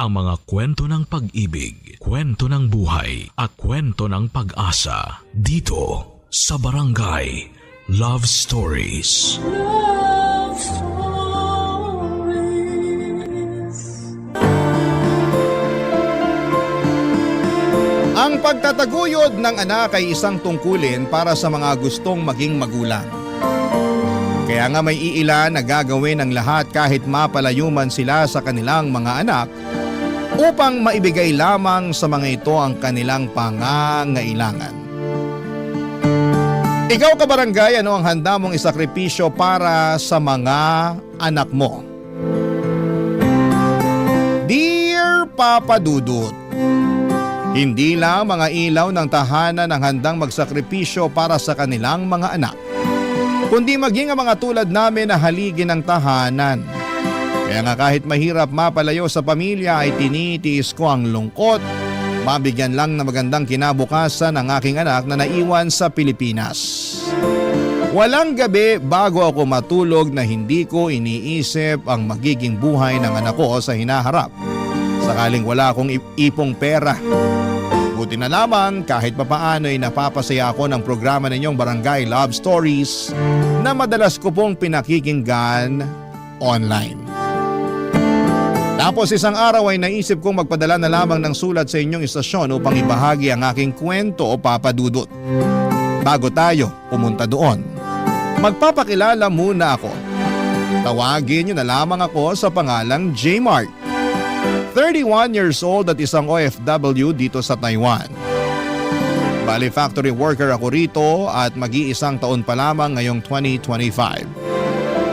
ang mga kwento ng pag-ibig, kwento ng buhay at kwento ng pag-asa dito sa Barangay Love Stories. Love Stories. Ang pagtataguyod ng anak ay isang tungkulin para sa mga gustong maging magulang. Kaya nga may iilan na gagawin ang lahat kahit mapalayo man sila sa kanilang mga anak upang maibigay lamang sa mga ito ang kanilang pangangailangan. Ikaw kabarangay, ano ang handa mong isakripisyo para sa mga anak mo? Dear Papa Dudut, hindi lang mga ilaw ng tahanan ang handang magsakripisyo para sa kanilang mga anak, kundi maging ang mga tulad namin na haligi ng tahanan. Kaya nga kahit mahirap mapalayo sa pamilya ay tinitiis ko ang lungkot, mabigyan lang na magandang kinabukasan ang aking anak na naiwan sa Pilipinas. Walang gabi bago ako matulog na hindi ko iniisip ang magiging buhay ng anak ko sa hinaharap. Sakaling wala akong ipong pera. Buti na lamang kahit papaano ay napapasaya ako ng programa ninyong Barangay Love Stories na madalas ko pong pinakikinggan online. Tapos isang araw ay naisip kong magpadala na lamang ng sulat sa inyong istasyon upang ibahagi ang aking kwento o Papa Dudut. Bago tayo pumunta doon, magpapakilala muna ako. Tawagin niyo na lamang ako sa pangalang J-Mart. 31 years old at isang OFW dito sa Taiwan. Bali factory worker ako rito at mag-iisang taon pa lamang ngayong 2025.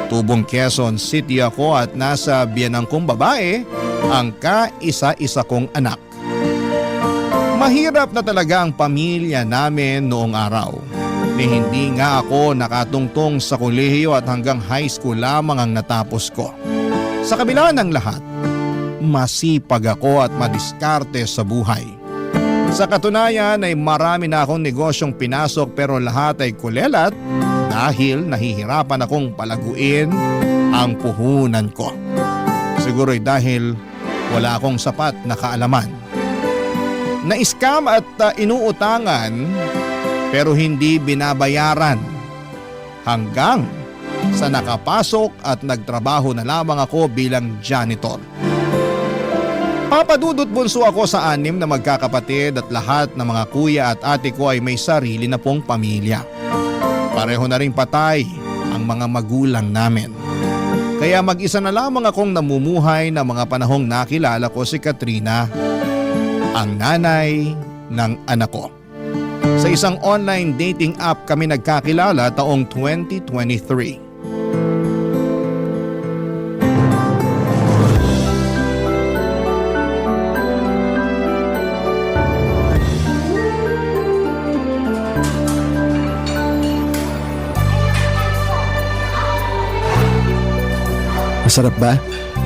Tubong Quezon City ako at nasa biyanang kong babae ang kaisa-isa kong anak. Mahirap na talaga ang pamilya namin noong araw. Hindi nga ako nakatungtong sa kolehiyo at hanggang high school lamang ang natapos ko. Sa kabila ng lahat, masipag ako at madiskarte sa buhay. Sa katunayan ay marami na akong negosyong pinasok pero lahat ay kulelat dahil nahihirapan akong palaguin ang puhunan ko. Siguro'y dahil wala akong sapat na kaalaman. Na-scam at inuutangan pero hindi binabayaran hanggang sa nakapasok at nagtrabaho na lamang ako bilang janitor. Papadudot bunso ako sa 6 na magkakapatid at lahat ng mga kuya at ate ko ay may sarili na pong pamilya. Pareho na ring patay ang mga magulang namin. Kaya mag-isa na lamang akong namumuhay na mga panahong nakilala ko si Katrina, ang nanay ng anak ko. Sa isang online dating app kami nagkakilala taong 2023. Masarap ba?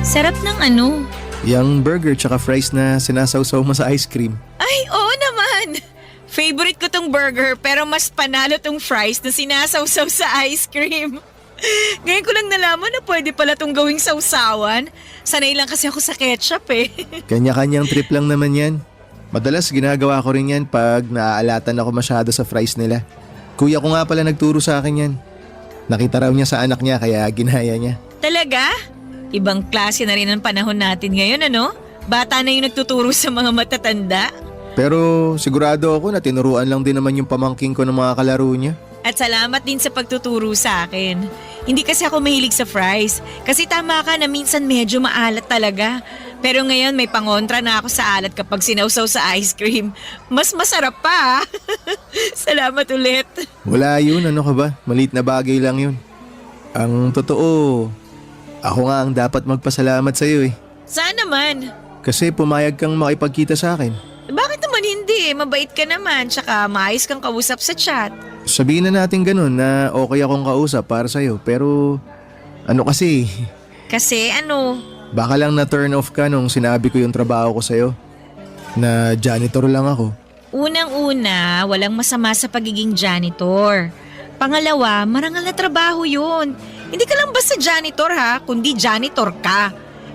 Sarap ng ano? Yung burger tsaka fries na sinasawsaw mo sa ice cream. Ay, oo naman! Favorite ko tong burger pero mas panalo tong fries na sinasawsaw sa ice cream. Ngayon ko lang nalaman na pwede pala tong gawing sawsawan. Sanay lang kasi ako sa ketchup eh. Kanya-kanyang trip lang naman yan. Madalas ginagawa ko rin yan pag naaalatan ako masyado sa fries nila. Kuya ko nga pala nagturo sa akin yan. Nakita raw niya sa anak niya kaya ginaya niya. Talaga? Ibang klase na rin ang panahon natin ngayon, ano? Bata na yung nagtuturo sa mga matatanda. Pero sigurado ako na tinuruan lang din naman yung pamangking ko ng mga kalaro niya. At salamat din sa pagtuturo sa akin. Hindi kasi ako mahilig sa fries. Kasi tama ka na minsan medyo maalat talaga. Pero ngayon may pangontra na ako sa alat kapag sinawsaw sa ice cream. Mas masarap pa. Salamat ulit. Wala yun, ano ka ba? Maliit na bagay lang yun. Ang totoo, ako nga ang dapat magpasalamat sa iyo eh. Saan naman? Kasi pumayag kang makipagkita sa akin. Bakit naman hindi? Mabait ka naman, tsaka maayos kang kausap sa chat. Sabihin na natin ganun na okay akong kausap para sa'yo. Pero ano kasi, Kasi ano? baka lang na turn off ka nung sinabi ko yung trabaho ko sa'yo. Na janitor lang ako. Unang-una, walang masama sa pagiging janitor. Pangalawa, marangal na trabaho yun. Hindi ka lang basta janitor ha, kundi janitor ka.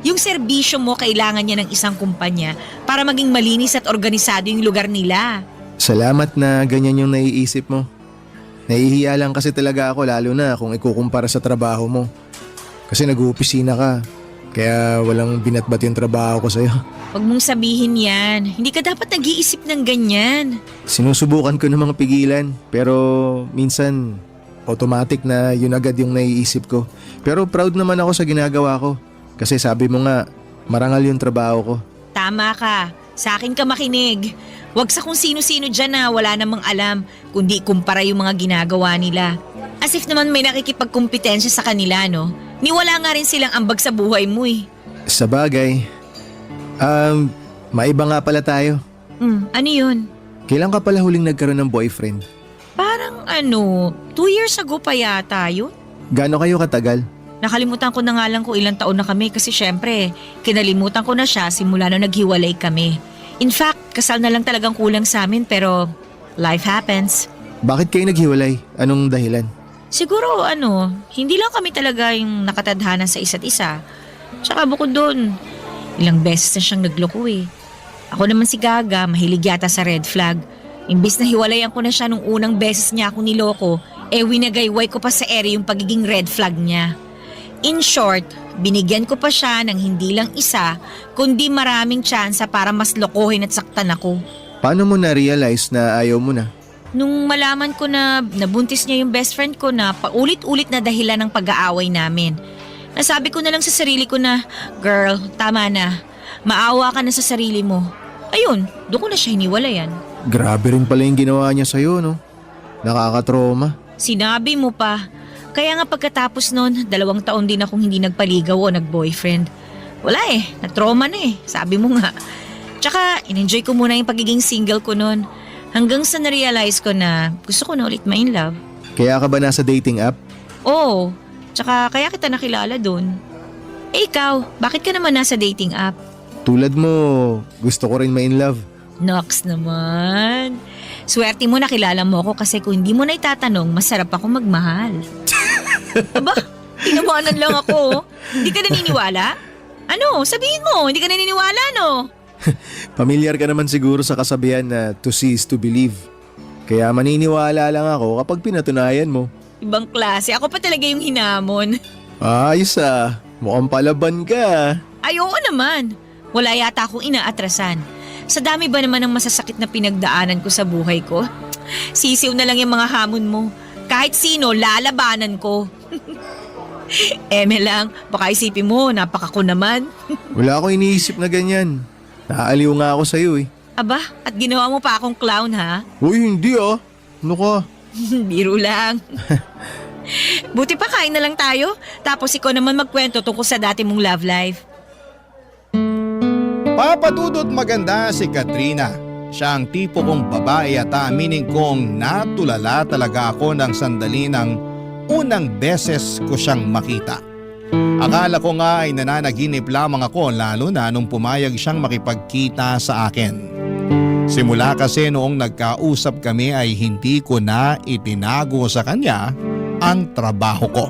Yung serbisyo mo kailangan niya ng isang kumpanya para maging malinis at organisado yung lugar nila. Salamat na ganyan yung naiisip mo. Nahihiya lang kasi talaga ako lalo na kung ikukumpara sa trabaho mo. Kasi nag-uopisina ka. Kaya walang binatbat yung trabaho ko sa'yo. Huwag mong sabihin yan. Hindi ka dapat nag-iisip ng ganyan. Sinusubukan ko namang pigilan. Pero minsan automatic na yun agad yung naiisip ko. Pero proud naman ako sa ginagawa ko. Kasi sabi mo nga, marangal yung trabaho ko. Tama ka. Sa akin ka makinig. Huwag sa kung sino-sino dyan na wala namang alam, kundi kumpara yung mga ginagawa nila. As if naman may nakikipagkumpetensya sa kanila, no? Niwala nga rin silang ambag sa buhay mo eh. Sa bagay, maiba nga pala tayo. Ano yun? Kailan ka pala huling nagkaroon ng boyfriend? Parang 2 years ago pa yata yun. Gaano kayo katagal? Nakalimutan ko na nga lang kung ilang taon na kami kasi syempre, kinalimutan ko na siya simula na naghiwalay kami. In fact, kasal na lang talagang kulang sa amin pero life happens. Bakit kayo naghiwalay? Anong dahilan? Siguro hindi lang kami talaga yung nakatadhana sa isa't isa. Tsaka bukod doon, ilang beses na siyang nagloko eh. Ako naman si Gaga, mahilig yata sa red flag. Imbis na hiwalayan ko na siya nung unang beses niya ako niloko, winagayway ko pa sa ere yung pagiging red flag niya. In short, binigyan ko pa siya ng hindi lang isa, kundi maraming tsansa para mas lokohin at saktan ako. Paano mo na-realize na ayaw mo na? Nung malaman ko na nabuntis niya yung best friend ko na paulit-ulit na dahilan ng pag-aaway namin. Nasabi ko na lang sa sarili ko na, girl, tama na. Maawa ka na sa sarili mo. Ayun, doon ko na siya hiniwalayan. Grabe rin pala yung ginawa niya sa'yo, no? Nakakatroma. Sinabi mo pa. Kaya nga pagkatapos nun, 2 taon din akong hindi nagpaligaw o nag-boyfriend. Wala na-trauma na sabi mo nga. Tsaka, in-enjoy ko muna yung pagiging single ko nun. Hanggang sa na-realize ko na gusto ko na ulit ma-in love. Kaya ka ba nasa dating app? Oo, tsaka kaya kita nakilala dun. Ikaw, bakit ka naman nasa dating app? Tulad mo, gusto ko rin ma-in love. Nox naman. Swerte mo nakilala mo ako kasi kung hindi mo na itatanong, masarap ako magmahal. Aba, tinawanan lang ako. Hindi ka naniniwala? Ano, sabihin mo, hindi ka naniniwala, no? Pamilyar ka naman siguro sa kasabihan na to see is to believe. Kaya maniniwala lang ako kapag pinatunayan mo. Ibang klase, ako pa talaga yung hinamon. Ayos mukhang palaban ka. Ay, oo naman. Wala yata akong inaatrasan. Sa dami ba naman ng masasakit na pinagdaanan ko sa buhay ko? Sisiw na lang yung mga hamon mo. Kahit sino, lalabanan ko. Lang, baka isipin mo, napakako naman. Wala akong iniisip na ganyan. Naaliw nga ako sa'yo Aba, at ginawa mo pa akong clown ha? Uy, hindi Ano ka? Biro lang. Buti pa kain na lang tayo, tapos ikaw naman magkwento tungkol sa dati mong love life. Papadudot maganda si Katrina. Siya ang tipo kong babae at aminin kong natulala talaga ako ng sandali ng unang beses ko siyang makita. Akala ko nga ay nananaginip lamang ako lalo na nung pumayag siyang makipagkita sa akin. Simula kasi noong nagkausap kami ay hindi ko na itinago sa kanya ang trabaho ko.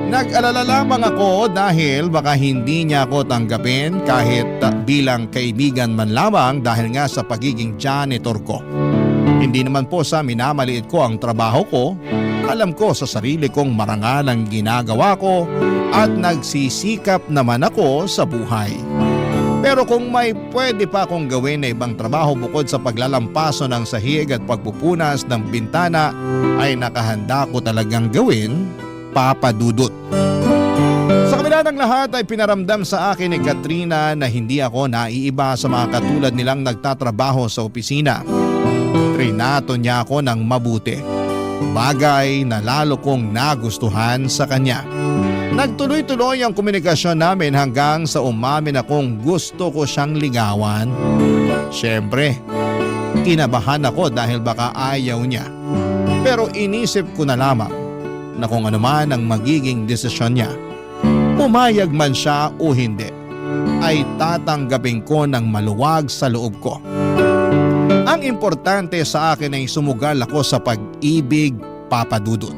Nag-alala lamang ako dahil baka hindi niya ako tanggapin kahit bilang kaibigan man lamang dahil nga sa pagiging janitor ko. Hindi naman po sa minamaliit ko ang trabaho ko. Alam ko sa sarili kong marangal ang ginagawa ko at nagsisikap naman ako sa buhay. Pero kung may pwede pa akong gawin na ibang trabaho bukod sa paglalampaso ng sahig at pagpupunas ng bintana ay nakahanda ko talagang gawin, Papadudot. Sa kabila ng lahat ay pinaramdam sa akin ni Katrina na hindi ako naiiba sa mga katulad nilang nagtatrabaho sa opisina. Trinato niya ako ng mabuti. Bagay na lalo kong nagustuhan sa kanya. Nagtuloy-tuloy ang komunikasyon namin hanggang sa umamin akong gusto ko siyang ligawan. Siyempre, kinabahan ako dahil baka ayaw niya. Pero inisip ko na lamang na kung ano man ang magiging desisyon niya, pumayag man siya o hindi, ay tatanggapin ko ng maluwag sa loob ko. Ang importante sa akin ay sumugal ako sa pag-ibig, Papadudot.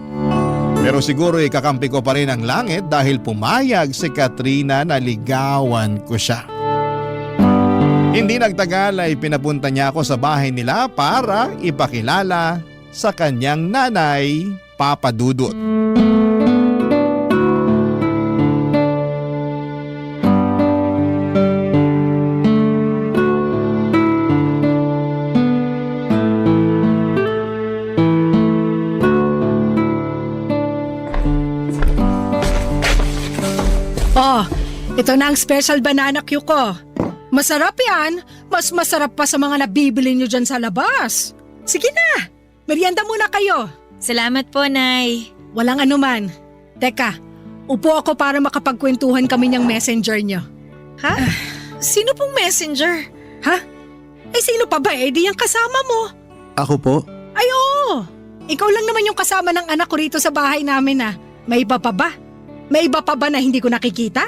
Pero siguro ikakampi ko pa rin ang langit dahil pumayag si Katrina na ligawan ko siya. Hindi nagtagal ay pinapunta niya ako sa bahay nila para ipakilala sa kanyang nanay, Papa Dudut. Oh, ito na ang special banana cue ko. Masarap yan. Mas masarap pa sa mga nabibili nyo dyan sa labas. Sige na, merienda muna kayo. Salamat po, Nay. Walang anuman. Teka, upo ako para makapagkwentuhan kami ng messenger nyo. Ha? Sino pong messenger? Ha? Eh sino pa ba di yung kasama mo? Ako po? Ay oo, ikaw lang naman yung kasama ng anak ko rito sa bahay namin ah. May iba pa ba? May iba pa ba na hindi ko nakikita?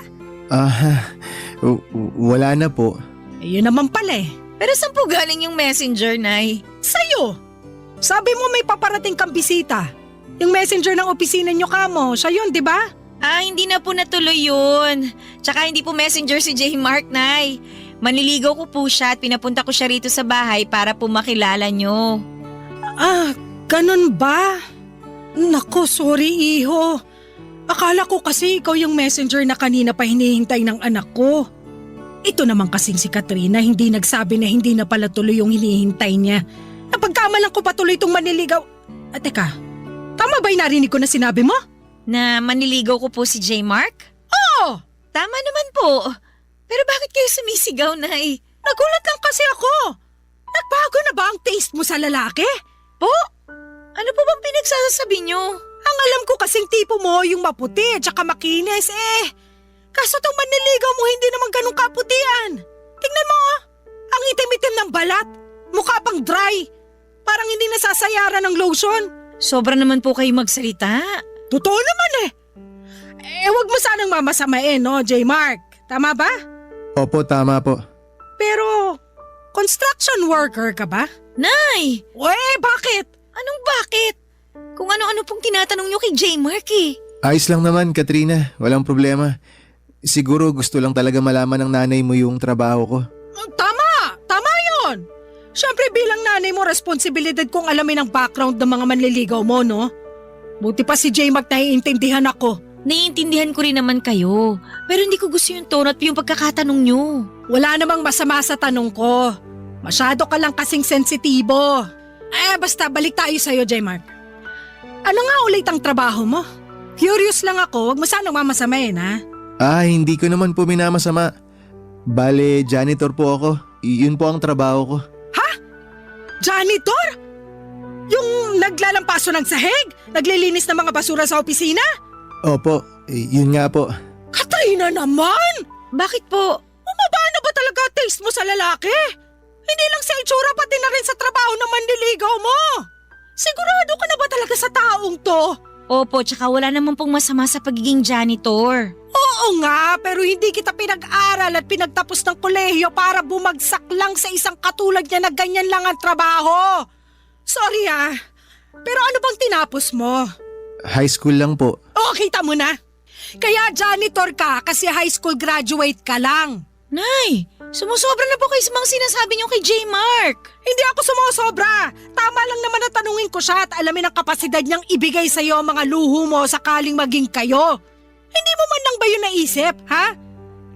Wala na po. Ayun naman pala eh. Pero saan po galing yung messenger, Nay? Sa'yo! Sabi mo may paparating kang bisita. Yung messenger ng opisina nyo kamo, siya yun, di ba? Hindi na po natuloy yun. Tsaka hindi po messenger si J. Mark, Nay. Manliligaw ko po siya at pinapunta ko siya rito sa bahay para po makilala nyo. Ganun ba? Nako, sorry iho. Akala ko kasi ikaw yung messenger na kanina pa hinihintay ng anak ko. Ito naman kasing si Katrina hindi nagsabi na hindi na pala tuloy yung hinihintay niya. Napagkamalan ko pa tuloy itong manliligaw. Teka, tama ba yung narinig ko na sinabi mo? Na manliligaw ko po si J. Mark? Oo! Tama naman po. Pero bakit kayo sumisigaw, Nay? Nagulat lang kasi ako. Nagbago na ba ang taste mo sa lalaki? Po? Ano po bang pinagsasabi nyo? Ang alam ko kasing tipo mo yung maputi at saka makinis eh. Kaso tong manliligaw mo hindi naman ganun kaputian. Tingnan mo ang itim-itim ng balat. Mukha pang dry. Parang hindi nasasayaran ng lotion. Sobra naman po kayo magsalita. Totoo naman eh. Wag mo sanang mamasamain no, J. Mark. Tama ba? Opo, tama po. Pero, construction worker ka ba? Nay! Bakit? Anong bakit? Kung ano-ano pong tinatanong nyo kay J. Mark eh. Ayos lang naman, Katrina. Walang problema. Siguro gusto lang talaga malaman ng nanay mo yung trabaho ko. Tama! Tama yun! Siyempre bilang nanay mo, responsibilidad kong alamin ang background ng mga manliligaw mo, no? Buti pa si J. Mark naiintindihan ako. Naiintindihan ko rin naman kayo. Pero hindi ko gusto yung tono at yung pagkakatanong nyo. Wala namang masama sa tanong ko. Masyado ka lang kasing sensitibo. Basta balik tayo sa'yo, J. Mark. Ano nga ulit ang trabaho mo? Curious lang ako, wag mo sanang mamasamain ha? Hindi ko naman po minamasama. Bale, janitor po ako. Yun po ang trabaho ko. Ha? Janitor? Yung naglalampaso ng sahig? Naglilinis ng mga basura sa opisina? Opo, yun nga po. Katrina naman! Bakit po? Bumaba na ba talaga taste mo sa lalaki? Hindi lang sa itsura pati na rin sa trabaho ng manliligaw mo. Sigurado ka na ba talaga sa taong to? Opo, tsaka wala naman pong masama sa pagiging janitor. Oo nga, pero hindi kita pinag-aral at pinagtapos ng kolehiyo para bumagsak lang sa isang katulad niya na ganyan lang ang trabaho. Sorry pero ano bang tinapos mo? High school lang po. Kita mo na. Kaya janitor ka kasi high school graduate ka lang. Nay, sumusobra na po kayo sa mga sinasabi niyo kay J. Mark. Hindi ako sumusobra. Tama lang naman na tanungin ko siya at alamin ang kapasidad niyang ibigay sa iyo ang mga luho mo sakaling maging kayo. Hindi mo man lang ba yun naisip, ha?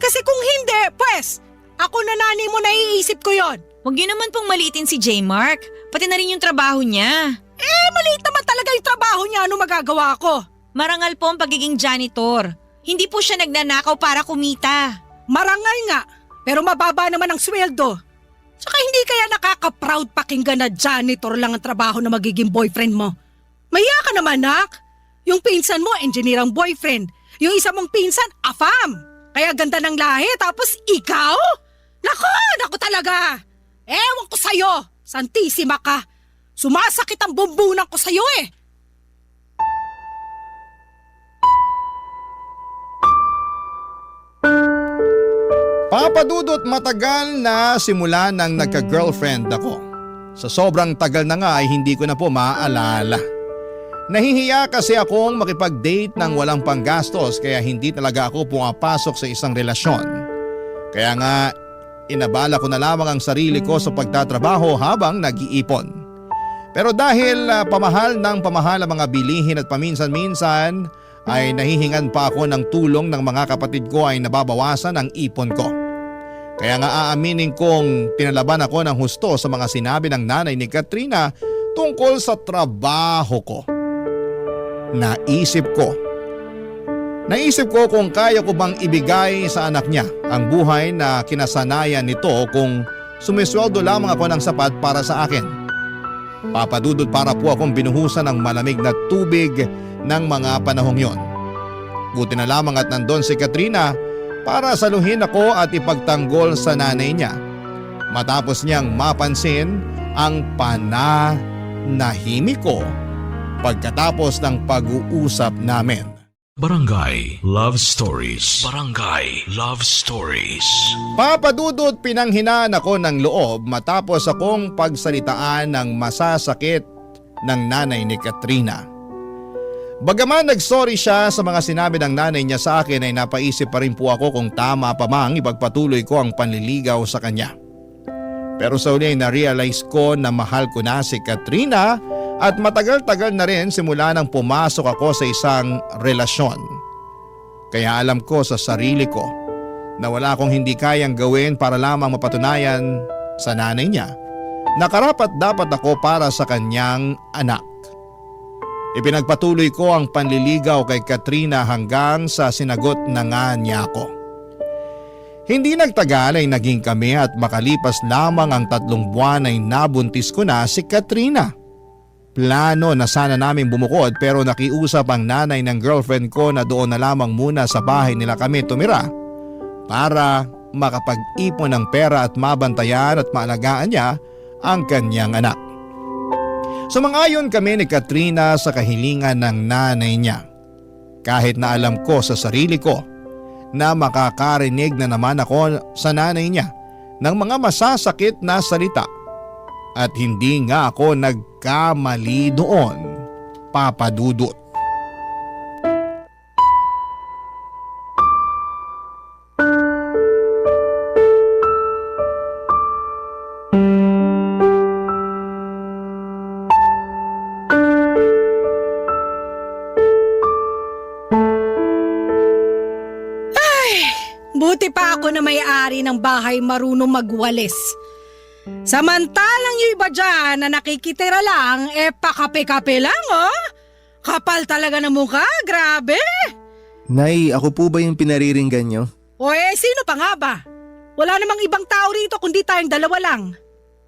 Kasi kung hindi, pues, ako na nanay mo naiisip ko yon. Huwag niyo naman pong maliitin si J. Mark. Pati na rin yung trabaho niya. Maliit naman talaga yung trabaho niya. Ano magagawa ko? Marangal po ang pagiging janitor. Hindi po siya nagnanakaw para kumita. Marangal nga, pero mababa naman ang sweldo. Saka hindi kaya nakaka-proud pakinggan na janitor lang ang trabaho na magiging boyfriend mo. Maya ka naman, nak. Yung pinsan mo, engineer ang boyfriend. Yung isa mong pinsan, afam. Kaya ganda ng lahi, tapos ikaw? Naku talaga. Ewan ko sa'yo, santisima ka. Sumasakit ang bumbunan ko sa'yo eh. Papa Dudut, matagal na simula nang nagka-girlfriend ako. Sa sobrang tagal na nga ay hindi ko na po maaalala. Nahihiya kasi akong makipag-date ng walang panggastos kaya hindi talaga ako pumapasok sa isang relasyon. Kaya nga inabala ko na lamang ang sarili ko sa pagtatrabaho habang nag-iipon. Pero dahil pamahal ang mga bilihin at paminsan-minsan ay nahihingan pa ako ng tulong ng mga kapatid ko ay nababawasan ang ipon ko. Kaya nga aaminin kong tinalaban ako ng husto sa mga sinabi ng nanay ni Katrina tungkol sa trabaho ko. Naisip ko kung kaya ko bang ibigay sa anak niya ang buhay na kinasanayan nito kung sumisweldo lamang ako ng sapat para sa akin. Papadudod para po akong binuhusan ng malamig na tubig ng mga panahong yon. Buti na lamang at nandun si Katrina para saluhin ako at ipagtanggol sa nanay niya. Matapos niyang mapansin ang pananahimik ko pagkatapos ng pag-uusap namin. Barangay Love Stories. Barangay Love Stories. Papadudot pinanghinaan ako ng loob matapos akong pagsalitaan ng masasakit ng nanay ni Katrina. Bagaman nagsorry siya sa mga sinabi ng nanay niya sa akin ay napaisip pa rin po ako kung tama pa mang ipagpatuloy ko ang panliligaw sa kanya. Pero sa uli ay na-realize ko na mahal ko na si Katrina at matagal-tagal na rin simula nang pumasok ako sa isang relasyon. Kaya alam ko sa sarili ko na wala akong hindi kayang gawin para lamang mapatunayan sa nanay niya na karapat dapat ako para sa kanyang anak. Ipinagpatuloy ko ang panliligaw kay Katrina hanggang sa sinagot na nga niya ako. Hindi nagtagal ay naging kami at makalipas lamang ang 3 buwan ay nabuntis ko na si Katrina. Plano na sana naming bumukod pero nakiusap ang nanay ng girlfriend ko na doon na lamang muna sa bahay nila kami tumira para makapag-ipon ng pera at mabantayan at maalagaan niya ang kanyang anak. Sumang-ayon kami ni Katrina sa kahilingan ng nanay niya. Kahit na alam ko sa sarili ko na makakarinig na naman ako sa nanay niya ng mga masasakit na salita. At hindi nga ako nagkamali doon, papadudot. Buti pa ako na may-ari ng bahay marunong magwalis. Samantalang yung iba dyan na nakikitira lang, pakape-kape lang, oh. Kapal talaga ng mukha, grabe. Nay, ako po ba yung pinariringgan nyo? O sino pa nga ba? Wala namang ibang tao rito kundi tayong dalawa lang.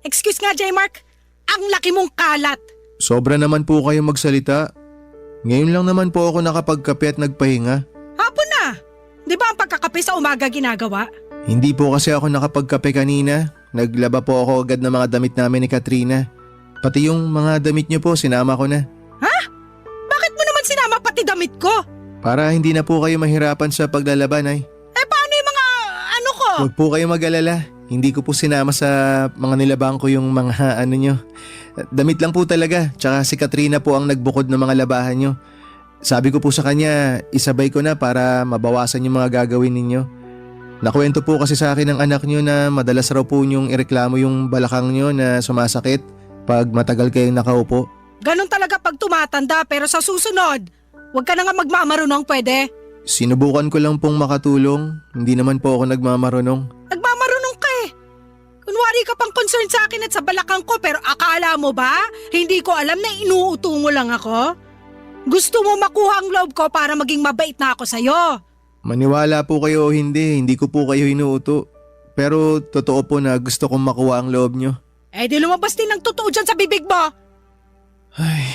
Excuse nga, J-Mark, ang laki mong kalat. Sobra naman po kayo magsalita. Ngayon lang naman po ako nakapagkape at nagpahinga. Hapon na. Di ba ang pagkakape sa umaga ginagawa? Hindi po kasi ako nakapagkape kanina. Naglaba po ako agad ng mga damit namin ni Katrina. Pati yung mga damit niyo po, sinama ko na. Ha? Bakit mo naman sinama pati damit ko? Para hindi na po kayo mahirapan sa paglalaba, Nay. Paano yung mga ano ko? Huwag po kayo mag-alala. Hindi ko po sinama sa mga nilabang ko yung mga ano nyo. Damit lang po talaga. Tsaka si Katrina po ang nagbukod ng mga labahan nyo. Sabi ko po sa kanya, isabay ko na para mabawasan yung mga gagawin ninyo. Nakwento po kasi sa akin ng anak nyo na madalas raw po nyong ireklamo yung balakang nyo na sumasakit pag matagal kayong nakaupo. Ganon talaga pag tumatanda pero sa susunod, huwag ka na nga magmamarunong pwede. Sinubukan ko lang pong makatulong. Hindi naman po ako nagmamarunong. Nagmamarunong ka eh. Kunwari ka pang concern sa akin at sa balakang ko pero akala mo ba? Hindi ko alam na inuuto mo lang ako? Gusto mo makuha ang loob ko para maging mabait na ako sa'yo. Maniwala po kayo o hindi ko po kayo hinuuto. Pero totoo po na gusto kong makuha ang loob nyo. Di lumabas din ng totoo dyan sa bibig mo. Ay,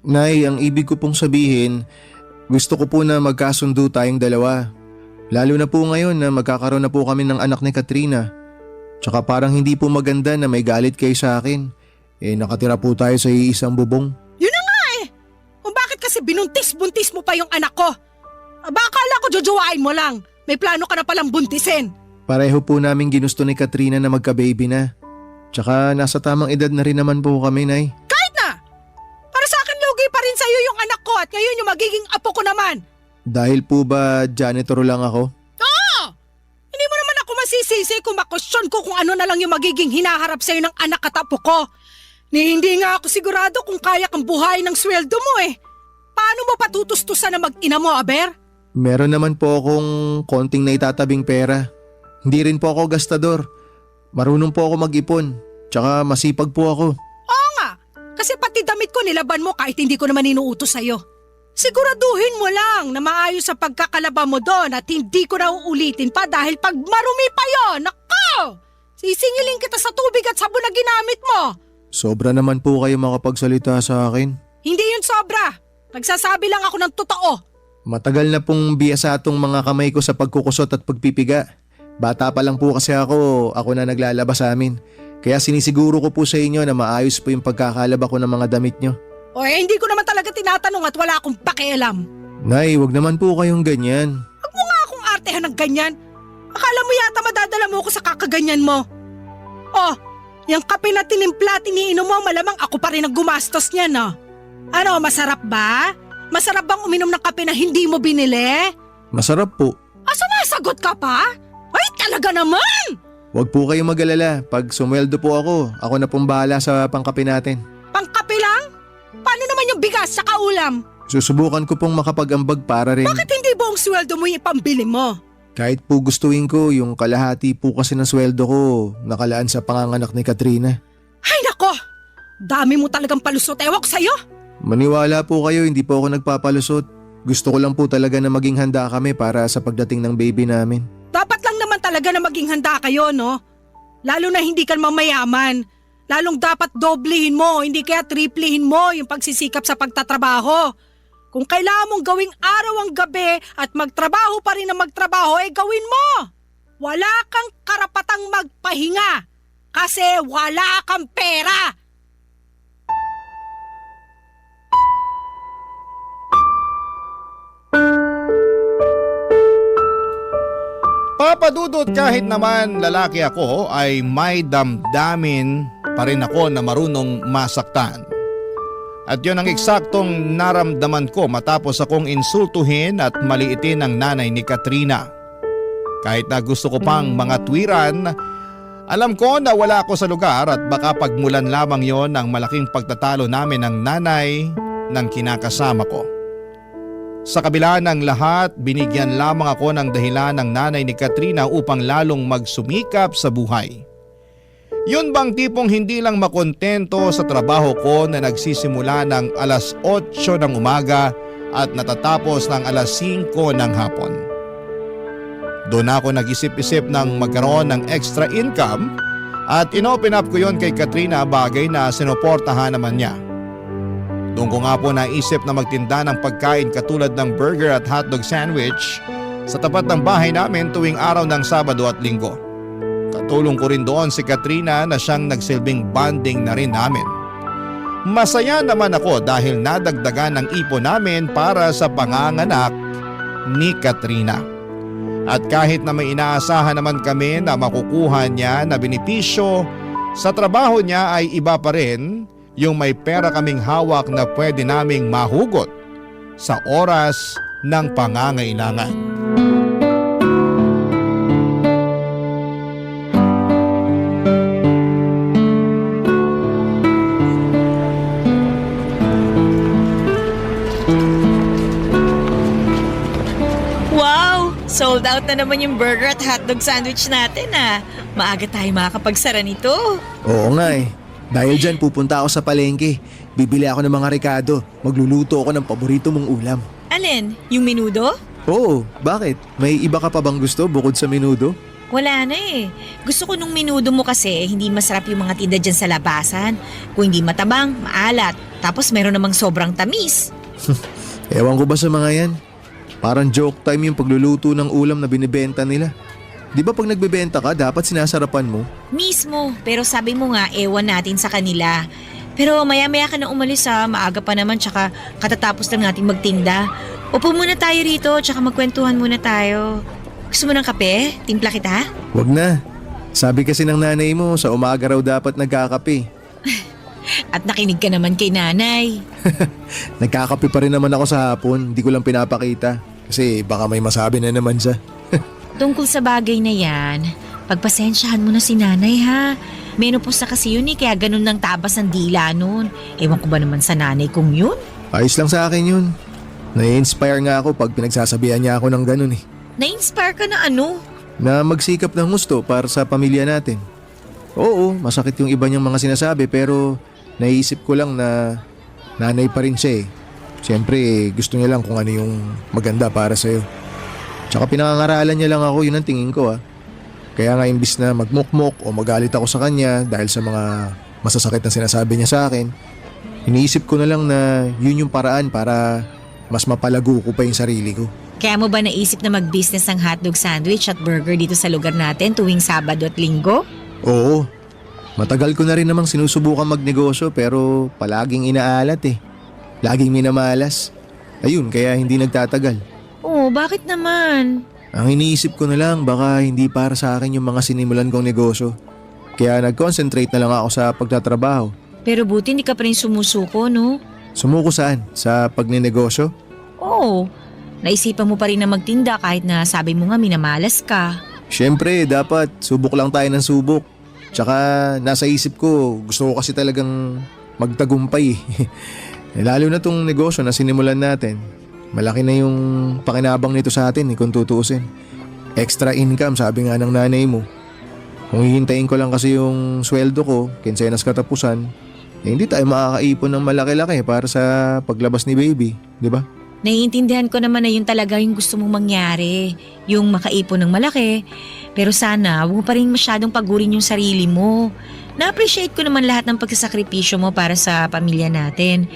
Nay, ang ibig ko pong sabihin, gusto ko po na magkasundo tayong dalawa. Lalo na po ngayon na magkakaroon na po kami ng anak ni Katrina. Tsaka parang hindi po maganda na may galit kayo sa akin. Nakatira po tayo sa iisang bubong. Yun na nga eh. Kung bakit kasi binuntis-buntis mo pa yung anak ko. Akala ko jojowain mo lang. May plano ka na palang buntisin. Pareho po namin ginusto ni Katrina na magka-baby na. Tsaka nasa tamang edad na rin naman po kami, Nay. Kahit na! Para sa akin lugi pa rin sa'yo yung ko at ngayon yung magiging apo ko naman. Dahil po ba janitor lang ako? Hindi mo naman ako masisisi kung makwestiyon ko kung ano na lang yung magiging hinaharap sa'yo ng anak at apo ko. Hindi nga ako sigurado kung kaya kang buhayin ng sweldo mo eh. Paano mo patutustusan na mag-ina mo, Aber? Meron naman po akong konting naitatabing pera. Hindi rin po ako gastador. Marunong po ako mag-ipon. Tsaka masipag po ako. Oo nga, kasi pati damit ko nilaban mo kahit hindi ko naman inuutos sa'yo. Siguraduhin mo lang na maayos sa pagkakalaba mo doon at hindi ko na uulitin pa dahil pag marumi pa yon, nako! Sisingilin kita sa tubig at sabon na ginamit mo. Sobra naman po kayo makapagsalita sa akin. Hindi yun sobra. Nagsasabi lang ako ng totoo. Matagal na pong biyasa tong mga kamay ko sa pagkukusot at pagpipiga. Bata pa lang po kasi ako na naglalaba sa amin. Kaya sinisiguro ko po sa inyo na maayos po yung pagkakalaba ko ng mga damit nyo. O hindi ko naman talaga tinatanong at wala akong pakialam. Nay, wag naman po kayong ganyan. Huwag mo nga akong artehan ng ganyan. Akala mo yata madadala mo ako sa kakaganyan mo. Oh, yung kape na tinimpla, tiniinom mo, malamang ako pa rin ang gumastos niyan, no? Ano, masarap ba? Masarap bang uminom ng kape na hindi mo binili? Masarap po. Sumasagot ka pa? Ay, talaga naman! Wag po kayong mag-alala. Pag sumweldo po ako na pong bahala sa pangkape natin. Pangkape lang? Paano naman yung bigas sa ulam? Susubukan ko pong makapag-ambag para rin. Bakit hindi buong sweldo mo yung ipambili mo? Kahit po gustuin ko, yung kalahati po kasi ng sweldo ko nakalaan sa panganganak ni Katrina. Ay nako! Dami mo talagang palusot, ewan ko sa'yo! Maniwala po kayo, hindi po ako nagpapalusot. Gusto ko lang po talaga na maging handa kami para sa pagdating ng baby namin. Dapat lang naman talaga na maging handa kayo, no? Lalo na hindi ka mamayaman. Lalong dapat doblehin mo, hindi kaya triplehin mo yung pagsisikap sa pagtatrabaho. Kung kailangan mong gawing araw ang gabi at magtrabaho pa rin na magtrabaho, gawin mo! Wala kang karapatang magpahinga kasi wala kang pera! Papadudot kahit naman lalaki ako ay may damdamin pa rin ako na marunong masaktan. At yun ang eksaktong naramdaman ko matapos akong insultuhin at maliitin ang nanay ni Katrina. Kahit na gusto ko pang mga tuwiran, alam ko na wala ako sa lugar at baka pagmulan lamang yon ng malaking pagtatalo namin ng nanay ng kinakasama ko. Sa kabila ng lahat, binigyan lamang ako ng dahilan ng nanay ni Katrina upang lalong magsumikap sa buhay. Yun bang tipong hindi lang makontento sa trabaho ko na nagsisimula ng alas 8 ng umaga at natatapos ng alas 5 ng hapon. Doon ako nag-isip-isip ng magkaroon ng extra income at inopen up ko yon kay Katrina, bagay na sinuportahan naman niya. Doon ko nga po naisip na magtinda ng pagkain katulad ng burger at hotdog sandwich sa tapat ng bahay namin tuwing araw ng Sabado at Linggo. Katulong ko rin doon si Katrina na siyang nagsilbing bonding na rin namin. Masaya naman ako dahil nadagdagan ng ipon namin para sa panganganak ni Katrina. At kahit na may inaasahan naman kami na makukuha niya na benepisyo, sa trabaho niya ay iba pa rin yung may pera kaming hawak na pwede naming mahugot sa oras ng pangangailangan. Wow! Sold out na naman yung burger at hotdog sandwich natin ah. Maaga tayo makakapagsara nito. Oo nga eh. Dahil dyan pupunta ako sa palengke. Bibili ako ng mga rekado. Magluluto ako ng paborito mong ulam. Alin? Yung menudo? Oo, bakit? May iba ka pa bang gusto bukod sa menudo? Wala na eh. Gusto ko nung menudo mo kasi hindi masarap yung mga tinda dyan sa labasan. Kung hindi matabang, maalat. Tapos meron namang sobrang tamis. Ewan ko ba sa mga yan? Parang joke time yung pagluluto ng ulam na binibenta nila. Di ba pag nagbebenta ka, dapat sinasarapan mo? Mismo, pero sabi mo nga, ewan natin sa kanila. Pero maya-maya ka na umalis ha, maaga pa naman tsaka katatapos lang natin magtinda. Upo muna tayo rito tsaka magkwentuhan muna tayo. Gusto mo ng kape? Timpla kita? Wag na. Sabi kasi ng nanay mo, sa umaga raw dapat nagkakape. At nakinig ka naman kay nanay. Nagkakape pa rin naman ako sa hapon, hindi ko lang pinapakita. Kasi baka may masabi na naman siya. Tungkol sa bagay na yan, pagpasensyahan mo na si nanay ha. Menopause na kasi yun kaya ganun ng tabas ng dila nun. Ewan ko ba naman sa nanay kung yun? Ayos lang sa akin yun. Na-inspire nga ako pag pinagsasabihan niya ako ng ganun eh. Na-inspire ka na ano? Na magsikap ng gusto para sa pamilya natin. Oo, masakit yung iba niyang mga sinasabi pero naisip ko lang na nanay pa rin siya eh. Siyempre gusto niya lang kung ano yung maganda para sa'yo. Tsaka pinangangaralan niya lang ako, yun ang tingin ko ah. Kaya nga imbis na magmukmok o magalit ako sa kanya dahil sa mga masasakit na sinasabi niya sa akin, iniisip ko na lang na yun yung paraan para mas mapalago ko pa yung sarili ko. Kaya mo ba naisip na mag-business ng hotdog sandwich at burger dito sa lugar natin tuwing Sabado at Linggo? Oo, matagal ko na rin namang sinusubukan magnegosyo pero palaging inaalat eh. Laging minamalas. Ayun, kaya hindi nagtatagal. Oo, bakit naman? Ang iniisip ko na lang baka hindi para sa akin yung mga sinimulan kong negosyo. Kaya nag-concentrate na lang ako sa pagtatrabaho. Pero buti hindi ka pa rin sumusuko, no? Sumuko saan? Sa pagninegosyo? Oo, naisipan mo pa rin na magtinda kahit na sabi mo nga minamalas ka. Siyempre, dapat subok lang tayo ng subok. Tsaka nasa isip ko, gusto ko kasi talagang magtagumpay. Lalo na tong negosyo na sinimulan natin. Malaki na yung pakinabang nito sa atin kung tutuusin. Extra income sabi nga ng nanay mo. Kung hihintayin ko lang kasi yung sweldo ko, kinsenas katapusan, hindi tayo makakaipon ng malaki-laki para sa paglabas ni baby, di ba? Naiintindihan ko naman na yun talaga yung gusto mong mangyari, yung makaipon ng malaki. Pero sana, huwag mo pa rin masyadong pagurin yung sarili mo. Na-appreciate ko naman lahat ng pagsasakripisyo mo para sa pamilya natin.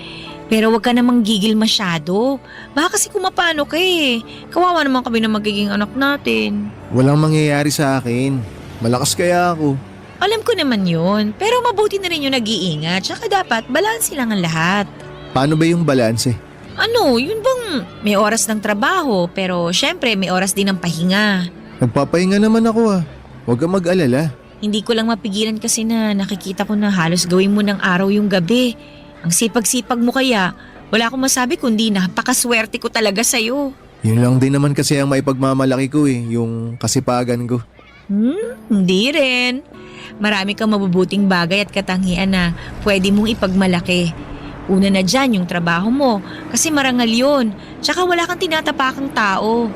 Pero huwag ka namang gigil masyado. Baka kasi kumapano ka eh. Kawawa naman kami na magiging anak natin. Walang mangyayari sa akin. Malakas kaya ako. Alam ko naman yun. Pero mabuti na rin yung nag-iingat. Tsaka dapat balanse lang ang lahat. Paano ba yung balanse? Ano, yun bang may oras ng trabaho pero syempre may oras din ng pahinga. Nagpapahinga naman ako ah. Huwag kang mag-alala. Hindi ko lang mapigilan kasi na nakikita ko na halos gawin mo ng araw yung gabi. Ang sipag-sipag mo kaya, wala akong masabi kundi napakaswerte ko talaga sa'yo. Yun lang din naman kasi ang maipagmamalaki ko eh, yung kasipagan ko. Hindi rin. Marami kang mabubuting bagay at katangian na pwede mong ipagmalaki. Una na dyan yung trabaho mo kasi marangal yun. Tsaka wala kang tinatapakang tao.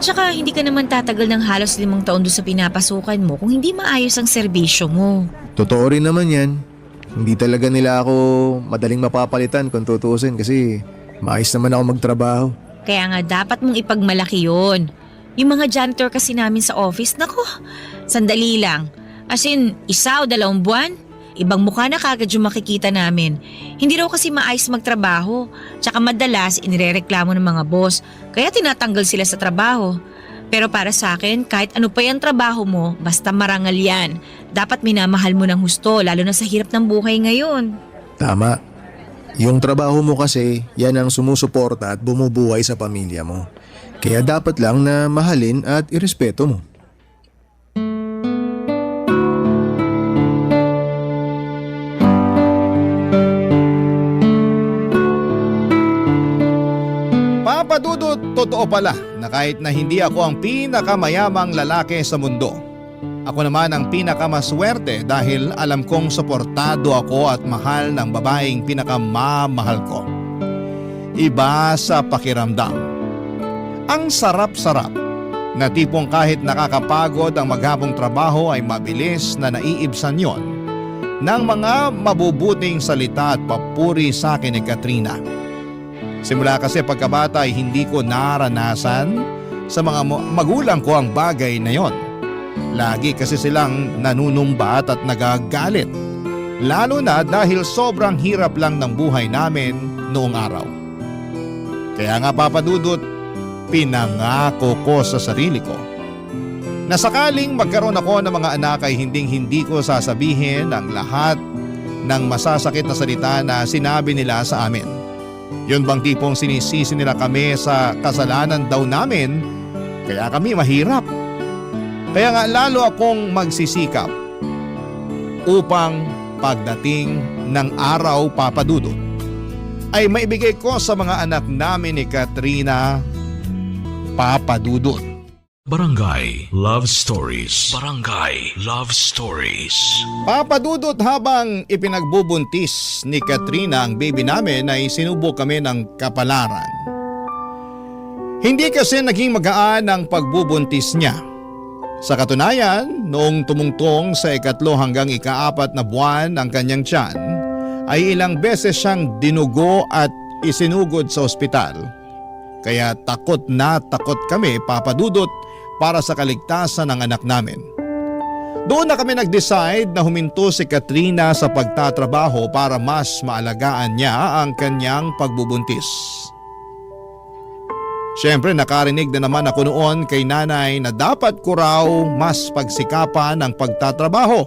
Tsaka hindi ka naman tatagal ng halos 5 taon doon sa pinapasukan mo kung hindi maayos ang serbisyo mo. Totoo rin naman yan. Hindi talaga nila ako madaling mapapalitan kung tutuusin kasi maayos naman ako magtrabaho. Kaya nga dapat mong ipagmalaki yun. Yung mga janitor kasi namin sa office, nako, sandali lang. As in, 1 o 2 buwan, ibang mukha na kagad yung makikita namin. Hindi raw kasi maayos magtrabaho. Tsaka madalas inirereklamo ng mga boss, kaya tinatanggal sila sa trabaho. Pero para sa akin, kahit ano pa yung trabaho mo, basta marangal yan. Dapat minamahal mo ng husto, lalo na sa hirap ng buhay ngayon. Tama. Yung trabaho mo kasi, yan ang sumusuporta at bumubuhay sa pamilya mo. Kaya dapat lang na mahalin at irespeto mo. Papa Dudut, totoo pala na kahit na hindi ako ang pinakamayamang lalaki sa mundo, ako naman ang pinakamaswerte dahil alam kong suportado ako at mahal ng babaeng pinakamamahal ko. Iba sa pakiramdam. Ang sarap-sarap na tipong kahit nakakapagod ang maghapong trabaho ay mabilis na naiibsan yon ng mga mabubuting salita at papuri sa akin ni Katrina. Simula kasi pagkabata ay hindi ko naranasan sa mga magulang ko ang bagay na yon. Lagi kasi silang nanunumbat at nagagalit. Lalo na dahil sobrang hirap lang ng buhay namin noong araw. Kaya nga Papa Dudut, pinangako ko sa sarili ko na sakaling magkaroon ako ng mga anak ay hindi ko sasabihin ang lahat ng masasakit na salita na sinabi nila sa amin. Yun bang tipong sinisisi nila kami sa kasalanan daw namin kaya kami mahirap. Kaya nga lalo akong magsisikap upang pagdating ng araw, Papa Dudut, ay maibigay ko sa mga anak namin ni Katrina, Papa Dudut. Barangay Love Stories. Barangay Love Stories. Papa Dudut, habang ipinagbubuntis ni Katrina ang baby namin ay sinubok kami ng kapalaran. Hindi kasi naging magaan ang pagbubuntis niya. Sa katunayan, noong tumungtong sa 3 hanggang 4 na buwan ang kanyang tiyan, ay ilang beses siyang dinugo at isinugod sa ospital. Kaya takot na takot kami, Papa Dudut, para sa kaligtasan ng anak namin. Doon na kami nag-decide na huminto si Katrina sa pagtatrabaho para mas maalagaan niya ang kanyang pagbubuntis. Siyempre nakarinig na naman ako noon kay nanay na dapat ko raw mas pagsikapan ang pagtatrabaho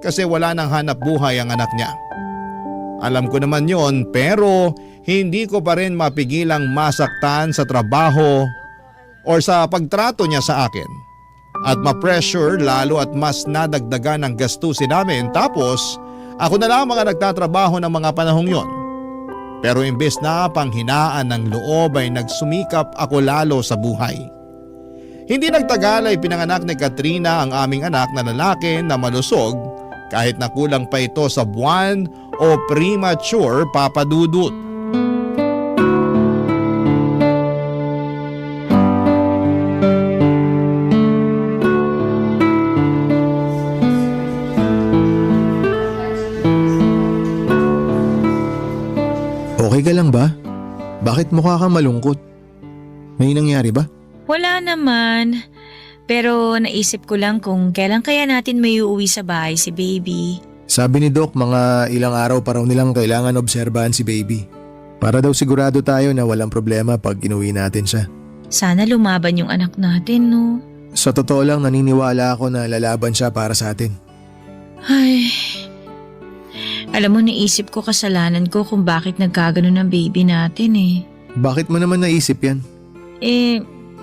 kasi wala nang hanap buhay ang anak niya. Alam ko naman yon, pero hindi ko pa rin mapigilang masaktan sa trabaho or sa pagtrato niya sa akin. At ma-pressure lalo at mas nadagdagan ang gastusin namin, tapos ako na lang mga nagtatrabaho ng mga panahong yon. Pero imbes na panghinaan ng loob ay nagsumikap ako lalo sa buhay. Hindi nagtagal ay pinanganak ni Katrina ang aming anak na lalaki na malusog kahit nakulang pa ito sa buwan o premature, Papa Dudut. Okay ka lang ba? Bakit mukha kang malungkot? May nangyari ba? Wala naman. Pero naisip ko lang kung kailan kaya natin may uuwi sa bahay si baby. Sabi ni Doc, mga ilang araw pa raw nilang kailangan obserbahan si baby. Para daw sigurado tayo na walang problema pag inuwi natin siya. Sana lumaban yung anak natin, no? Sa totoo lang, naniniwala ako na lalaban siya para sa atin. Ay, alam mo, naisip ko kasalanan ko kung bakit nagkaganon ang baby natin eh. Bakit mo naman naisip yan?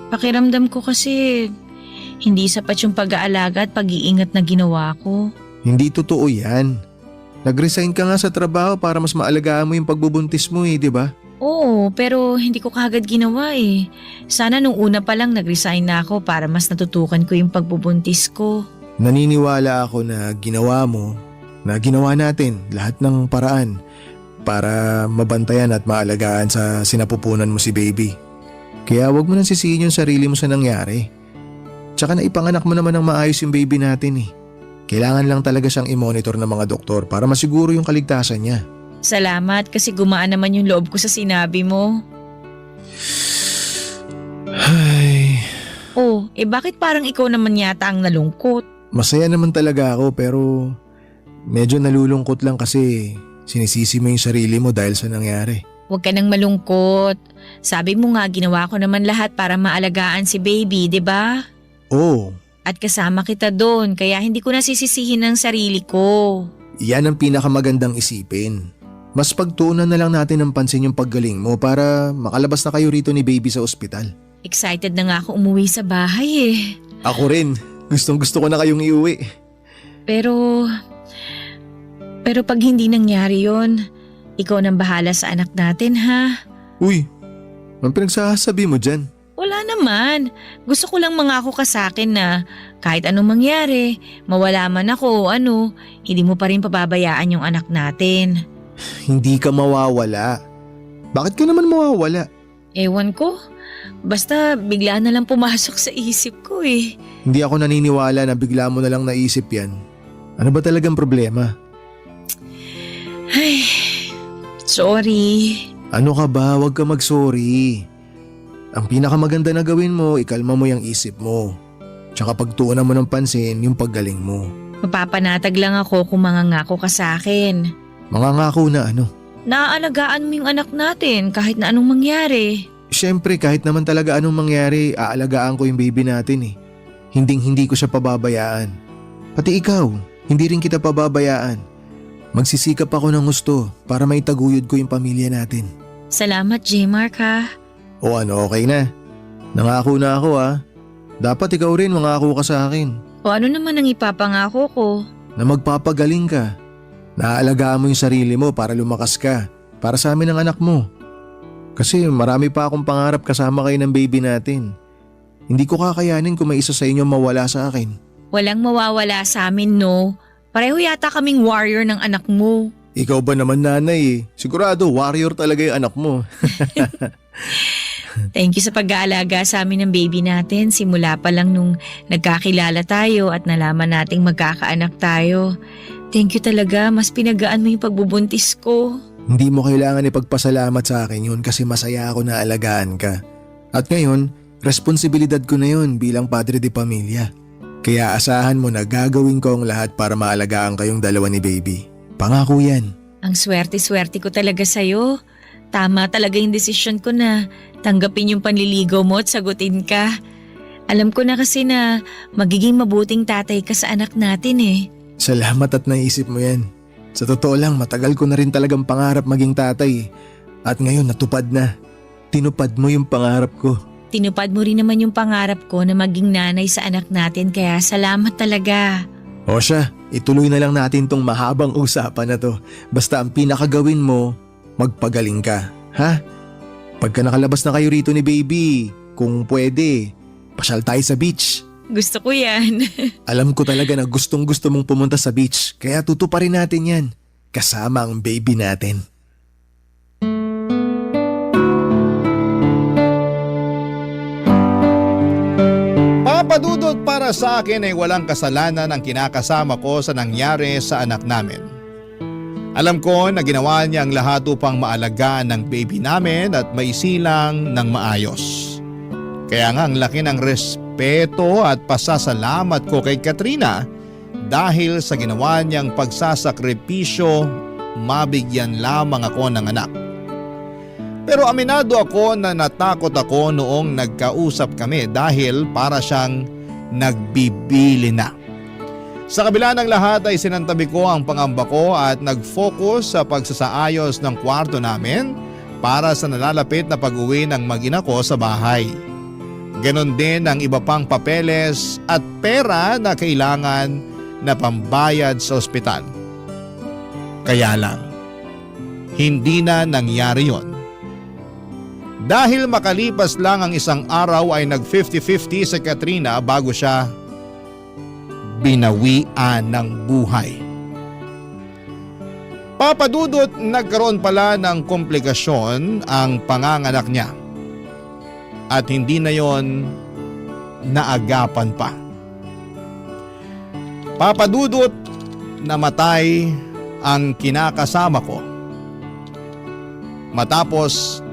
Pakiramdam ko kasi hindi sapat yung pag-aalaga at pag-iingat na ginawa ko. Hindi totoo yan. Nag-resign ka nga sa trabaho para mas maalagaan mo yung pagbubuntis mo di ba? Oo, pero hindi ko kagad ginawa eh. Sana nung una pa lang nag-resign na ako para mas natutukan ko yung pagbubuntis ko. Naniniwala ako na ginawa mo, na ginawa natin lahat ng paraan para mabantayan at maalagaan sa sinapupunan mo si baby. Kaya wag mo nang sisihin yung sarili mo sa nangyari. Tsaka naipanganak mo naman ng maayos yung baby natin eh. Kailangan lang talaga siyang i-monitor ng mga doktor para masiguro yung kaligtasan niya. Salamat kasi gumaan naman yung loob ko sa sinabi mo. Ay, Bakit parang ikaw naman yata ang nalungkot? masaya naman talaga ako pero medyo nalulungkot lang kasi sinisisi mo yung sarili mo dahil sa nangyari. Huwag ka nang malungkot. Sabi mo nga ginawa ko naman lahat para maalagaan si baby, di ba? Oo, At kasama kita doon kaya hindi ko nasisisihin ang sarili ko. yan ang pinakamagandang isipin. Mas pagtuunan na lang natin ng pansin yung paggaling mo para makalabas na kayo rito ni baby sa ospital. Excited na nga ako umuwi sa bahay eh. Ako rin, gustong gusto ko na kayong iuwi. Pero pag hindi nangyari yon, ikaw nang bahala sa anak natin ha. Uy, anong pinagsasabi mo dyan? Wala naman. Gusto ko lang mangako ka sa akin na kahit anong mangyari, mawala man ako o ano, hindi mo pa rin pababayaan yung anak natin. Hindi ka mawawala. Bakit ka naman mawawala? Ewan ko. Basta bigla na lang pumasok sa isip ko eh. Hindi ako naniniwala na bigla mo na lang naisip yan. Ano ba talagang problema? Ay, sorry. Ano ka ba? Huwag ka mag-sorry. Ang pinakamaganda na gawin mo, ikalma mo yung isip mo. Tsaka pagtuunan mo ng pansin yung paggaling mo. Mapapanatag lang ako kung mangangako ka sa akin. Mangangako na ano? Naaalagaan mo yung anak natin kahit na anong mangyari. Siyempre kahit naman talaga anong mangyari, aalagaan ko yung baby natin eh. Hindi ko siya pababayaan. Pati ikaw, hindi rin kita pababayaan. Magsisikap ako ng gusto para maitaguyod ko yung pamilya natin. Salamat, J-Mark ha. O ano, okay na. Nangako na ako ha. Dapat ikaw rin mangako ka sa akin O ano naman ang ipapangako ko? na magpapagaling ka. Naaalagaan mo yung sarili mo para lumakas ka. Para sa amin ang anak mo. Kasi marami pa akong pangarap kasama kayo ng baby natin. Hindi ko kakayanin kung may isa sa inyo mawala sa akin. Walang mawawala sa amin, no? Pareho yata kaming warrior ng anak mo. Ikaw ba naman nanay eh? Sigurado warrior talaga yung anak mo. Thank you sa pag-aalaga sa amin ng baby natin. Simula pa lang nung nagkakilala tayo at nalaman nating magkakaanak tayo. Thank you talaga, mas pinagaan mo yung pagbubuntis ko. Hindi mo kailangan ipagpasalamat sa akin yun kasi masaya ako na alagaan ka. At ngayon, responsibilidad ko na yun bilang padre de pamilya. Kaya asahan mo na gagawin ko ang lahat para maalagaan kayong dalawa ni baby. Pangako yan. Ang swerte-swerte ko talaga sa'yo. Tama talaga yung desisyon ko na tanggapin yung panliligaw mo at sagutin ka. Alam ko na kasi na magiging mabuting tatay ka sa anak natin eh. Salamat at naisip mo yan. Sa totoo lang, matagal ko na rin talagang pangarap maging tatay. At ngayon natupad na. Tinupad mo yung pangarap ko. Tinupad mo rin naman yung pangarap ko na maging nanay sa anak natin kaya salamat talaga. O siya, ituloy na lang natin tong mahabang usapan na to. Basta ang pinakagawin mo, magpagaling ka. Ha? Pagka nakalabas na kayo rito ni baby, kung pwede, pasyal tayo sa beach. Gusto ko yan. Alam ko talaga na gustong gusto mong pumunta sa beach, kaya tutuparin natin yan. Kasama ang baby natin. Papadudot, para sa akin ay walang kasalanan ang kinakasama ko sa nangyari sa anak namin. Alam ko na ginawa niya ang lahat upang maalagaan ng baby namin at maisilang ng maayos. Kaya nga ang laki ng respeto at pasasalamat ko kay Katrina dahil sa ginawa niyang pagsasakripisyo, mabigyan lamang ako ng anak. Pero aminado ako na natakot ako noong nagkausap kami dahil para siyang nagbibili na. Sa kabila ng lahat ay sinantabi ko ang pangamba ko at nag-focus sa pagsasaayos ng kwarto namin para sa nalalapit na pag-uwi ng mag-ina ko sa bahay. Ganon din ang iba pang papeles at pera na kailangan na pambayad sa ospital. Kaya lang, hindi na nangyari yon. Dahil makalipas lang ang isang araw ay nag-50-50 sa Katrina bago siya binawian ng buhay. Papadudot, nagkaroon pala ng komplikasyon ang panganganak niya. At hindi na yon naagapan pa. Papadudot, namatay ang kinakasama ko. Matapos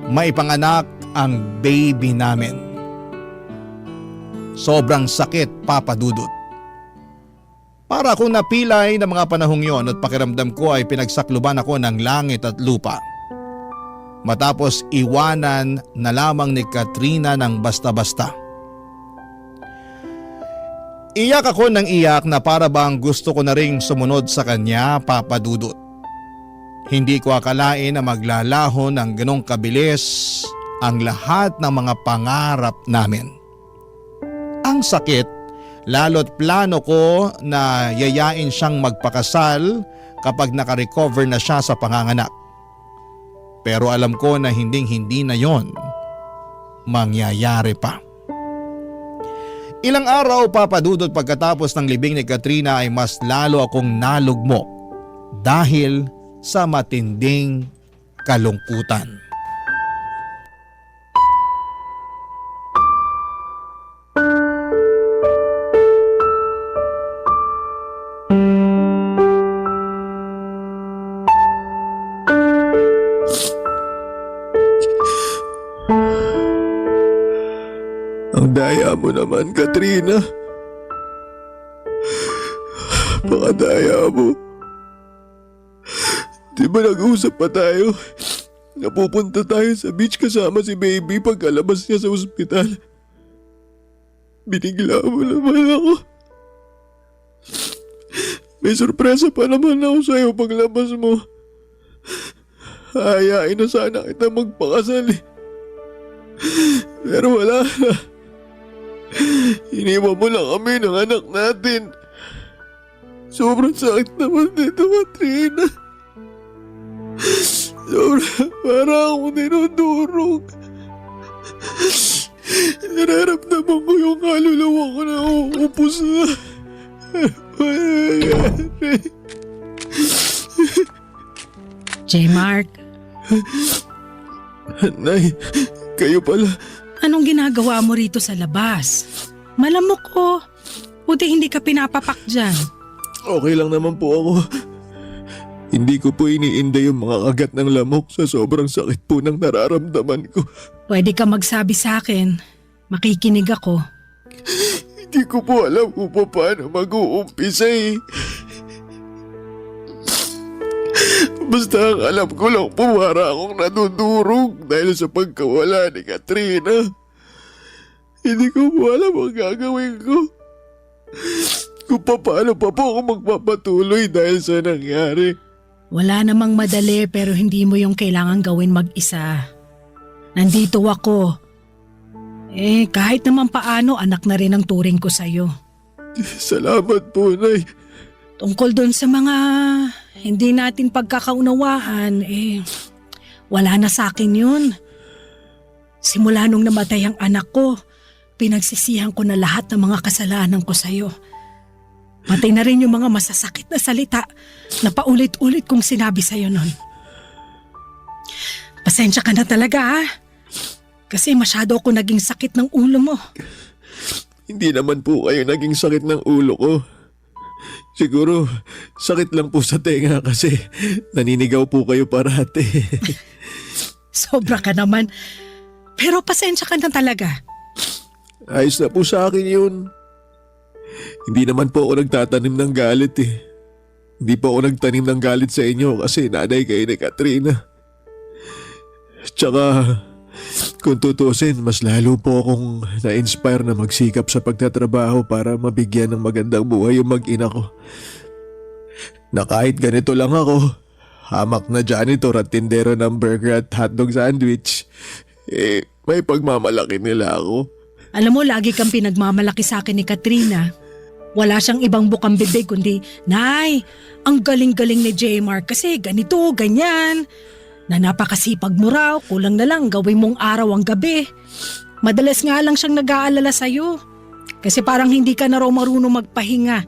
maipanganak ang baby namin. Sobrang sakit, papadudot. Para akong napilay ng mga panahong yon at pakiramdam ko ay pinagsakluban ako ng langit at lupa. Matapos iwanan na lamang ni Katrina ng basta-basta. Iyak ako ng iyak na para bang gusto ko na ring sumunod sa kanya, papadudot. Hindi ko akalain na maglalaho ng ganong kabilis ang lahat ng mga pangarap namin. Ang sakit, lalo't plano ko na yayain siyang magpakasal kapag nakarecover na siya sa panganganak. Pero alam ko na hinding-hindi na yon mangyayari pa. Ilang araw, papadudot, pagkatapos ng libing ni Katrina ay mas lalo akong nalugmok dahil sa matinding kalungkutan. Ang daya mo naman, Katrina. Pakadaya mo. Di ba nag-usap pa tayo? Napupunta tayo sa beach kasama si baby pagkalabas niya sa ospital. Binigla mo naman ako. May sorpresa pa naman ako sa'yo paglabas mo. Hayain na sana kita magpakasal eh. Pero wala na. Iniwan mo lang kami ng anak natin. Sobrang sakit naman dito, Katrina. Sobrang para akong dinudurog. Nararamdaman ko yung kaluluwa ko na uupos na. J-Mark, Nay, kayo pala. anong ginagawa mo rito sa labas? Malamok ko. Buti hindi ka pinapapak dyan. Okay lang naman po ako. Hindi ko po iniinda yung mga kagat ng lamok sa sobrang sakit po ng nararamdaman ko. Pwede ka magsabi sa akin. Makikinig ako. Hindi ko po alam kung paano mag-uumpisa eh. Basta ang alam ko lang po para akong nadudurog dahil sa pagkawala ni Katrina. Hindi ko po alam ang gagawin ko. Kung paano pa po ako magpapatuloy dahil sa nangyari. Wala namang madali pero hindi mo yung kailangan gawin mag-isa. Nandito ako. Kahit naman paano anak na rin ang turing ko sa'yo. Salamat po, Nay. Tungkol doon sa mga hindi natin pagkakaunawaan, wala na sa akin yun. Simula nung namatay ang anak ko, pinagsisihan ko na lahat ng mga kasalanan ko sa'yo. Pati na rin yung mga masasakit na salita na paulit-ulit kong sinabi sa'yo nun. Pasensya ka na talaga ha. Kasi masyado ako naging sakit ng ulo mo. Hindi naman po kayo naging sakit ng ulo ko. Siguro, sakit lang po sa tenga kasi naninigaw po kayo parati. Sobra ka naman. Pero pasensya ka na talaga. Ayos na po sa akin yun. Hindi naman po ako nagtatanim ng galit eh. Hindi po ako nagtanim ng galit sa inyo kasi nanay kayo ni Katrina. Tsaka, kung tutusin, mas lalo po akong na-inspire na magsikap sa pagtatrabaho para mabigyan ng magandang buhay yung mag-ina ko. Na kahit ganito lang ako, hamak na janitor at tindero ng burger at hotdog sandwich, may pagmamalaki nila ako. Alam mo, lagi kang pinagmamalaki sa akin ni Katrina. Wala siyang ibang bukang bibig kundi, Nay, ang galing-galing ni J-Mark kasi ganito, ganyan. Na napakasipag mo raw, kulang na lang gawin mong araw ang gabi. Madalas nga lang siyang nag-aalala sa'yo. Kasi parang hindi ka na raw marunong magpahinga.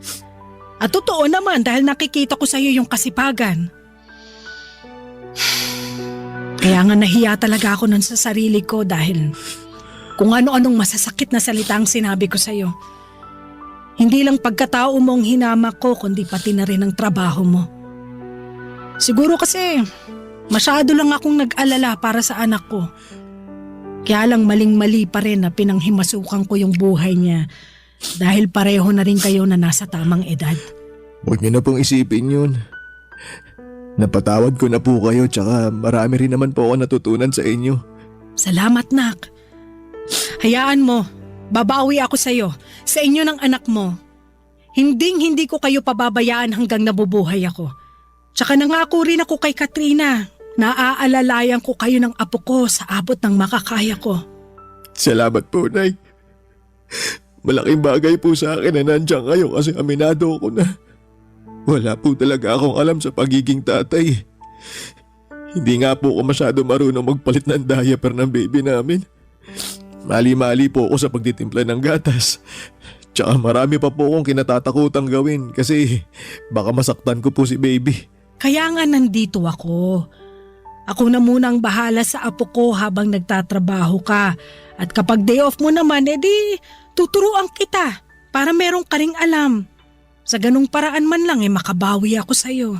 At totoo naman dahil nakikita ko sa'yo yung kasipagan. Kaya nga nahiya talaga ako nun sa sarili ko dahil kung ano-anong masasakit na salita ang sinabi ko sa'yo. Hindi lang pagkatao mo ang hinamak ko kundi pati na rin ang trabaho mo. Siguro kasi masyado lang akong nag-alala para sa anak ko. Kaya lang maling-mali pa rin na pinanghimasukan ko yung buhay niya dahil pareho na rin kayo na nasa tamang edad. Huwag niyo na pong isipin yun. Napatawad ko na po kayo tsaka marami rin naman po ako natutunan sa inyo. Salamat, Nak. Hayaan mo, babawi ako sa'yo, sa inyo ng anak mo. Hindi ko kayo pababayaan hanggang nabubuhay ako. Tsaka nangako rin ako kay Katrina. Naaalalayan ko kayo ng apo ko sa abot ng makakaya ko. Salamat po, Nay. Malaking bagay po sa akin na nandiyan kayo kasi aminado ko na. Wala po talaga akong alam sa pagiging tatay. Hindi nga po ako masyado marunong magpalit ng diaper ng baby namin. Mali-mali po ako sa pagtitimpla ng gatas. Tsaka marami pa po akong kinatatakutang gawin kasi baka masaktan ko po si baby. Kaya nga nandito ako. Ako na muna ang bahala sa apo ko habang nagtatrabaho ka. At kapag day off mo naman, edi tuturuan kita para merong ka ring alam. Sa ganung paraan man lang makabawi ako sa'yo.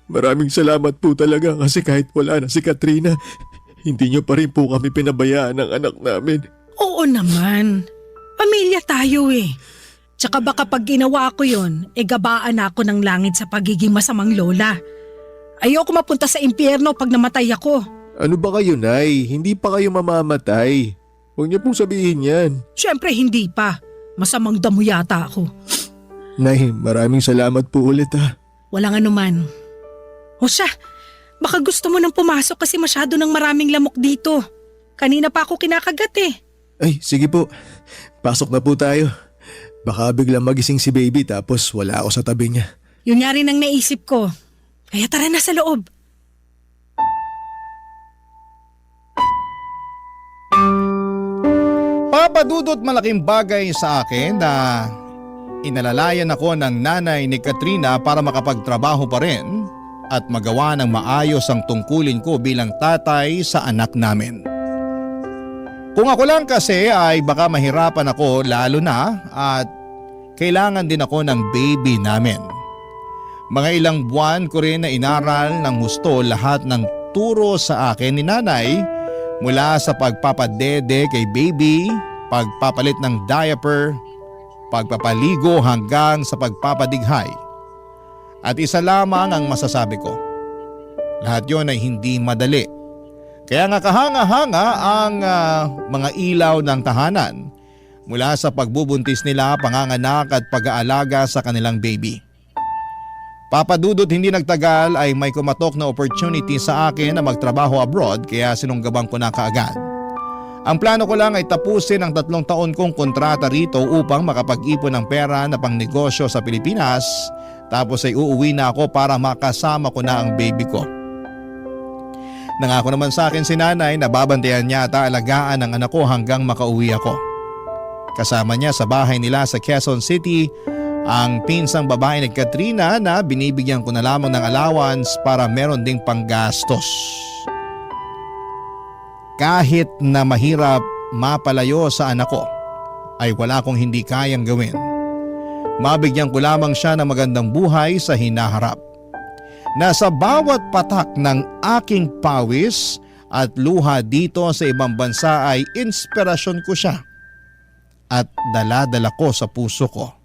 Maraming salamat po talaga kasi kahit wala na si Katrina, hindi niyo pa rin po kami pinabayaan ng anak namin. Oo naman. Pamilya tayo eh. Tsaka baka pag ginawa ko yun, gabaan ako ng langit sa pagiging masamang lola. Ayoko mapunta sa impyerno pag namatay ako. Ano ba kayo, Nay? Hindi pa kayo mamamatay. Huwag niyo pong sabihin yan. Siyempre hindi pa. Masamang damo yata ako. Nay, maraming salamat po ulit ha. Walang anuman. O siya, baka gusto mo nang pumasok kasi masyado ng maraming lamok dito. Kanina pa ako kinakagat eh. Ay, sige po. Pasok na po tayo. Baka biglang magising si baby tapos wala ako sa tabi niya. Yun nga rin ang naisip ko. Kaya tara na sa loob. Papadudot malaking bagay sa akin na inalalayan ako ng nanay ni Katrina para makapagtrabaho pa rin at magawa ng maayos ang tungkulin ko bilang tatay sa anak namin. Kung ako lang kasi ay baka mahirapan ako lalo na at kailangan din ako ng baby namin. Mga ilang buwan ko rin na inaral ng husto lahat ng turo sa akin ni nanay mula sa pagpapadede kay baby, pagpapalit ng diaper, pagpapaligo hanggang sa pagpapadighay. At isa lamang ang masasabi ko. Lahat yon ay hindi madali. Kaya nga kahanga-hanga ang mga ilaw ng tahanan mula sa pagbubuntis nila, panganganak at pag-aalaga sa kanilang baby. Papadudot hindi nagtagal ay may kumatok na opportunity sa akin na magtrabaho abroad kaya sinunggabang ko na kaagad. Ang plano ko lang ay tapusin ang 3 taon kong kontrata rito upang makapag-ipon ng pera na pangnegosyo sa Pilipinas tapos ay uuwi na ako para makasama ko na ang baby ko. Nangako naman sa akin si nanay na babantayan niya at alagaan ang anak ko hanggang makauwi ako. Kasama niya sa bahay nila sa Quezon City ang pinsang babae ni Katrina na binibigyan ko na lamang ng allowance para meron ding panggastos. Kahit na mahirap mapalayo sa anak ko ay wala akong hindi kayang gawin. Mabigyan ko lamang siya ng magandang buhay sa hinaharap. Nasa bawat patak ng aking pawis at luha dito sa ibang bansa ay inspirasyon ko siya. At dala-dala ko sa puso ko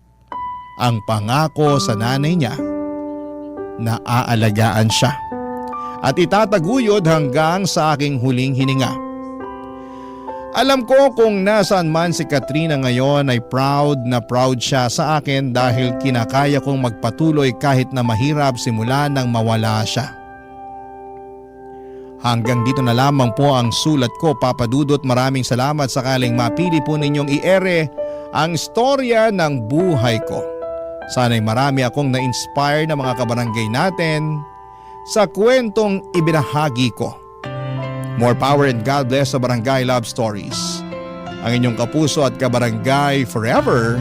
ang pangako sa nanay niya na aalagaan siya at itataguyod hanggang sa aking huling hininga. Alam ko kung nasaan man si Katrina ngayon ay proud na proud siya sa akin dahil kinakaya kong magpatuloy kahit na mahirap simula nang mawala siya. Hanggang dito na lamang po ang sulat ko, Papa Dudut. Maraming salamat sakaling mapili po ninyong i-ere ang storya ng buhay ko. Sana'y marami akong na-inspire na mga kabarangay natin sa kwentong ibinahagi ko. More power and God bless sa Barangay Love Stories. Ang inyong kapuso at kabarangay forever,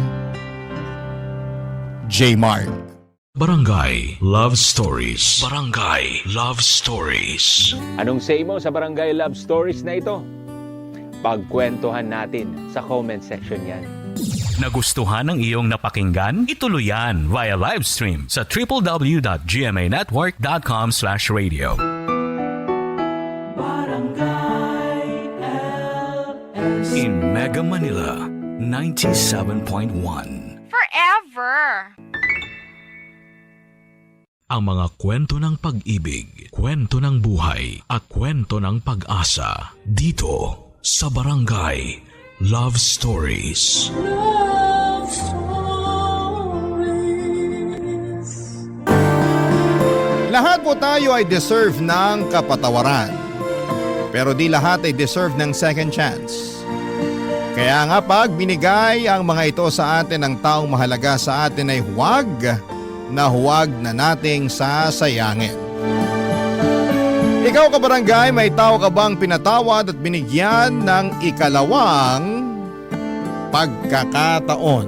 J. Mark. Barangay Love Stories. Barangay Love Stories. Anong say mo sa Barangay Love Stories na ito? Pagkwentuhan natin sa comment section yan. Nagustuhan ng iyong napakinggan? Ituloy yan via live stream sa www.gmanetwork.com/radio. In Mega Manila, 97.1. Forever! Ang mga kwento ng pag-ibig, kwento ng buhay at kwento ng pag-asa dito sa Barangay Love Stories. Love Stories. Lahat po tayo ay deserve ng kapatawaran. Pero di lahat ay deserve ng second chance. Kaya nga pag binigay ang mga ito sa atin ng taong mahalaga sa atin ay huwag na nating sasayangin. Ikaw kabarangay, may tao ka bang pinatawad at binigyan ng ikalawang pagkakataon?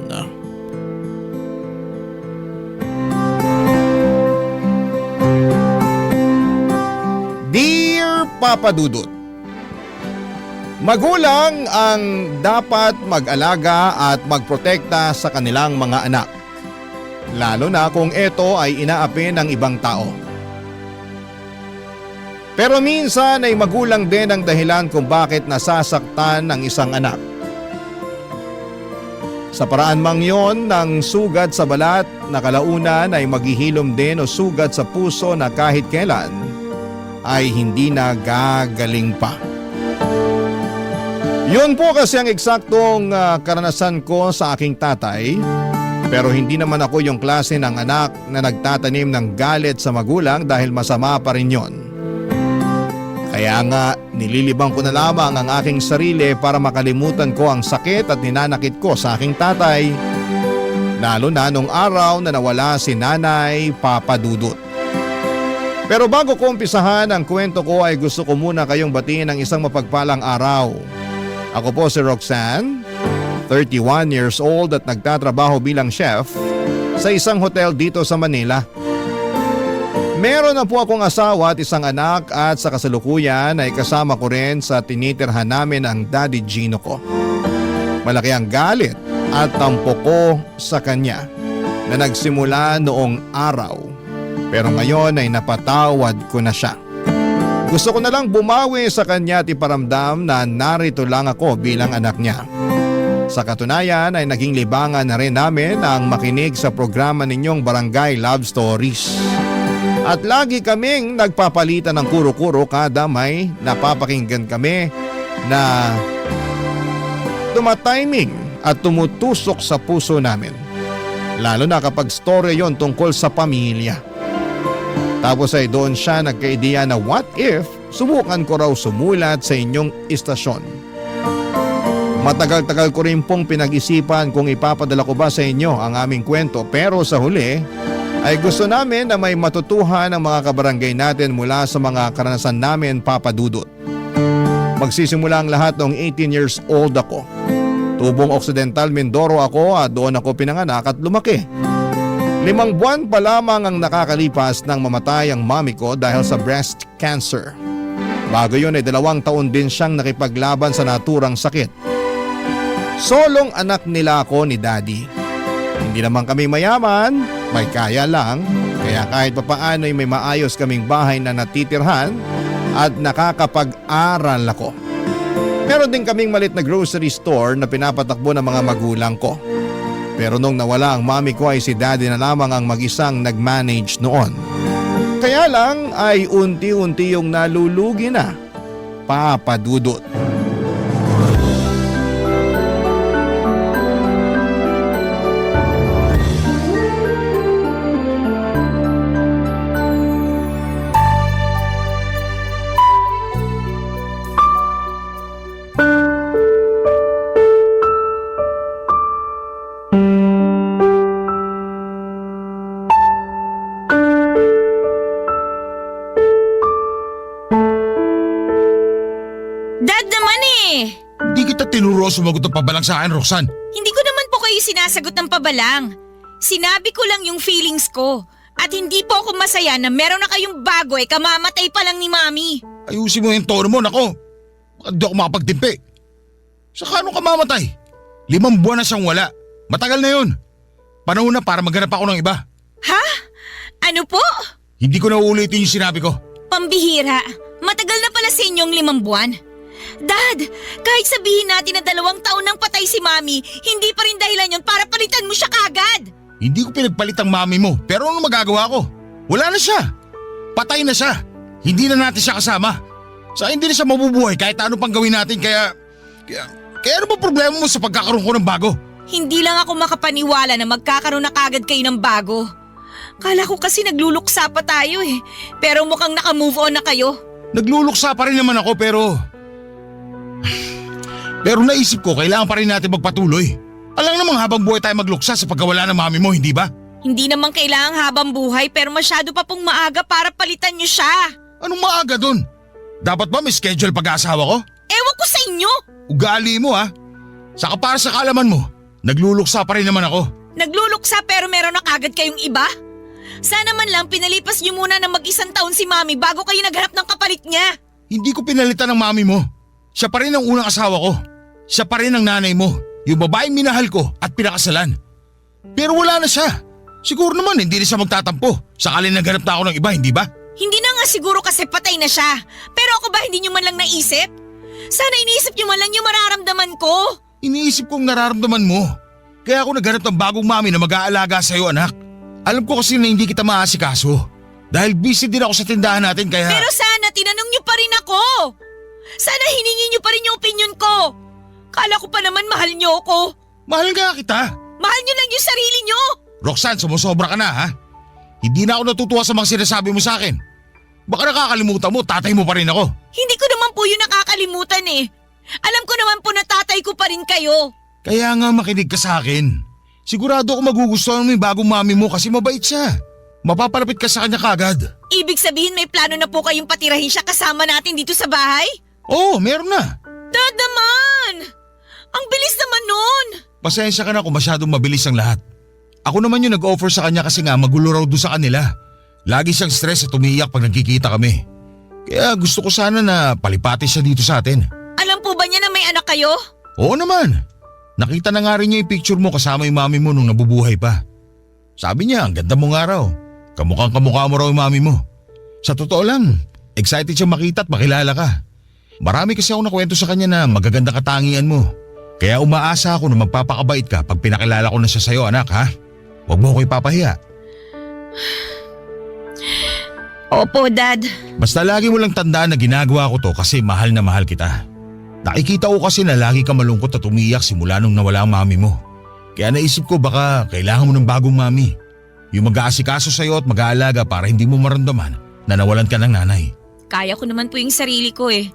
Dear Papa Dudut, magulang ang dapat mag-alaga at magprotekta sa kanilang mga anak. Lalo na kung ito ay inaapi ng ibang tao. Pero minsan ay magulang din ang dahilan kung bakit nasasaktan ang isang anak. Sa paraan mang yon ng sugat sa balat na kalaunan ay maghihilom din o sugat sa puso na kahit kailan ay hindi na gagaling pa. Yun po kasi ang eksaktong karanasan ko sa aking tatay. Pero hindi naman ako yung klase ng anak na nagtatanim ng galit sa magulang dahil masama pa rin yon. Kaya nga nililibang ko na lamang ang aking sarili para makalimutan ko ang sakit at ninanakit ko sa aking tatay Lalo na nung araw na nawala si Nanay Papa Dudut. Pero bago ko umpisahan ang kwento ko ay gusto ko muna kayong batiin ng isang mapagpalang araw. Ako po si Roxanne, 31 years old at nagtatrabaho bilang chef sa isang hotel dito sa Manila. Meron na po akong asawa at isang anak at sa kasalukuyan ay kasama ko rin sa tinitirhan namin ang Daddy Gino ko. Malaki ang galit at tampo ko sa kanya na nagsimula noong araw. Pero ngayon ay napatawad ko na siya. Gusto ko na lang bumawi sa kanya at iparamdam na narito lang ako bilang anak niya. Sa katunayan ay naging libangan na rin namin ang makinig sa programa ninyong Barangay Love Stories. At lagi kaming nagpapalitan ng kuro-kuro kada may napapakinggan kami na tumatiming at tumutusok sa puso namin. Lalo na kapag story yon tungkol sa pamilya. Tapos ay doon siya nagka-ideya na what if subukan ko raw sumulat sa inyong istasyon. Matagal-tagal ko rin pong pinag-isipan kung ipapadala ko ba sa inyo ang aming kwento, pero sa huli ay gusto namin na may matutuhan ang mga kabarangay natin mula sa mga karanasan namin, Papa Dudut. Magsisimula ang lahat noong 18 years old ako. Tubong Occidental Mindoro ako at doon ako pinanganak at lumaki. 5 buwan pa lamang ang nakakalipas nang mamatay ang mami ko dahil sa breast cancer. Bago yun ay 2 taon din siyang nakipaglaban sa naturang sakit. Solong anak nila ako ni Daddy. Hindi naman kami mayaman, may kaya lang, kaya kahit papaano ay may maayos kaming bahay na natitirhan at nakakapag-aral ako. Meron din kaming malit na grocery store na pinapatakbo ng mga magulang ko. Pero nung nawala ang mami ko ay si Daddy na lamang ang mag-isang nag-manage noon. Kaya lang ay unti-unti yung nalulugi na, Papa Dudut. Tinuro sumagot ng pabalang sa akin, Roxanne. Hindi ko naman po kayo sinasagot ng pabalang. Sinabi ko lang yung feelings ko. At hindi po ako masaya na meron na kayong bago kamamatay pa lang ni Mami. Ayusin mo yung tono mo, nako. Baka di ako makapagtimpi. Saka ano ka mamatay? 5 buwan na siyang wala. Matagal na yun. Panahon na para maghanap ako ng iba. Ha? Ano po? Hindi ko na uulitin yung sinabi ko. Pambihira. Matagal na pala sa inyong 5 buwan. Dad, kahit sabihin natin na 2 taon nang patay si Mami, hindi pa rin dahilan yun para palitan mo siya kagad. Hindi ko pinagpalit ang mami mo, pero ano magagawa ko? Wala na siya. Patay na siya. Hindi na natin siya kasama. Sa hindi na siya mabubuhay kahit ano pang gawin natin, kaya ano ba problema mo sa pagkakaroon ko ng bago? Hindi lang ako makapaniwala na magkakaroon na kagad kayo ng bago. Kala ko kasi nagluluksa pa tayo pero mukhang naka-move on na kayo. Nagluluksa pa rin naman ako pero naisip ko kailangan pa rin natin magpatuloy. Alam namang habang buhay tayo magluksa sa pagkawala ng mami mo, hindi ba? Hindi naman kailangang habang buhay pero masyado pa pong maaga para palitan niyo siya. Anong maaga dun? Dapat ba may schedule pag-aasawa ko? Ewan ko sa inyo. Ugali mo ha. Saka para sa kaalaman mo, nagluluksa pa rin naman ako. Nagluluksa pero meron na kagad kayong iba? Sana man lang pinalipas niyo muna ng mag-1 taon si Mami bago kayo naghanap ng kapalit niya. Hindi ko pinalitan ng mami mo. Siya pa rin ang unang asawa ko. Siya pa rin ang nanay mo. Yung babaeng minahal ko at pinakasalan. Pero wala na siya. Siguro naman hindi na siya magtatampo. Sakali naghanap na ako ng iba, hindi ba? Hindi na nga siguro kasi patay na siya. Pero ako ba hindi niyo man lang naisip? Sana iniisip niyo man lang yung mararamdaman ko. Iniisip kong nararamdaman mo. Kaya ako naghanap ng bagong mami na mag-aalaga sa'yo, anak. Alam ko kasi na hindi kita maasikaso. Dahil busy din ako sa tindahan natin kaya… Pero sana tinanong niyo pa rin ako. Sana hiningi niyo pa rin yung opinion ko. Kala ko pa naman mahal niyo ako. Mahal nga kita. Mahal niyo lang yung sarili niyo. Roxanne, sumusobra ka na ha? Hindi na ako natutuwa sa mga sinasabi mo sa akin. Baka nakakalimutan mo, tatay mo pa rin ako. Hindi ko naman po yun nakakalimutan Alam ko naman po na tatay ko pa rin kayo. Kaya nga makinig ka sa akin. Sigurado ako magugustuhan mo yung bagong mami mo kasi mabait siya. Mapapalapit ka sa kanya kagad. Ibig sabihin may plano na po kayong patirahin siya kasama natin dito sa bahay? Oo, meron na. Dad naman! Ang bilis naman nun! Pasensya ka na kung masyadong mabilis ang lahat. Ako naman yung nag-offer sa kanya kasi nga magulo raw doon sa kanila. Lagi siyang stress at umiiyak pag nagkikita kami. Kaya gusto ko sana na palipati siya dito sa atin. Alam po ba niya na may anak kayo? Oo naman. Nakita na nga rin niya yung picture mo kasama yung mami mo nung nabubuhay pa. Sabi niya, ang ganda mo nga raw. Kamukhang kamukha mo raw yung mami mo. Sa totoo lang, excited siya makita at makilala ka. Marami kasi ako nakwento sa kanya na magaganda katangian mo. Kaya umaasa ako na magpapakabait ka pag pinakilala ko na siya sa'yo, anak, ha? Huwag mo ko ipapahiya. Opo, Dad. Basta lagi mo lang tandaan na ginagawa ko to kasi mahal na mahal kita. Nakikita ko kasi na lagi ka malungkot at umiyak simula nung nawala ang mami mo. Kaya naisip ko baka kailangan mo ng bagong mami. Yung mag-aasikaso sa'yo at mag-aalaga para hindi mo maramdaman na nawalan ka ng nanay. Kaya ko naman po yung sarili ko eh.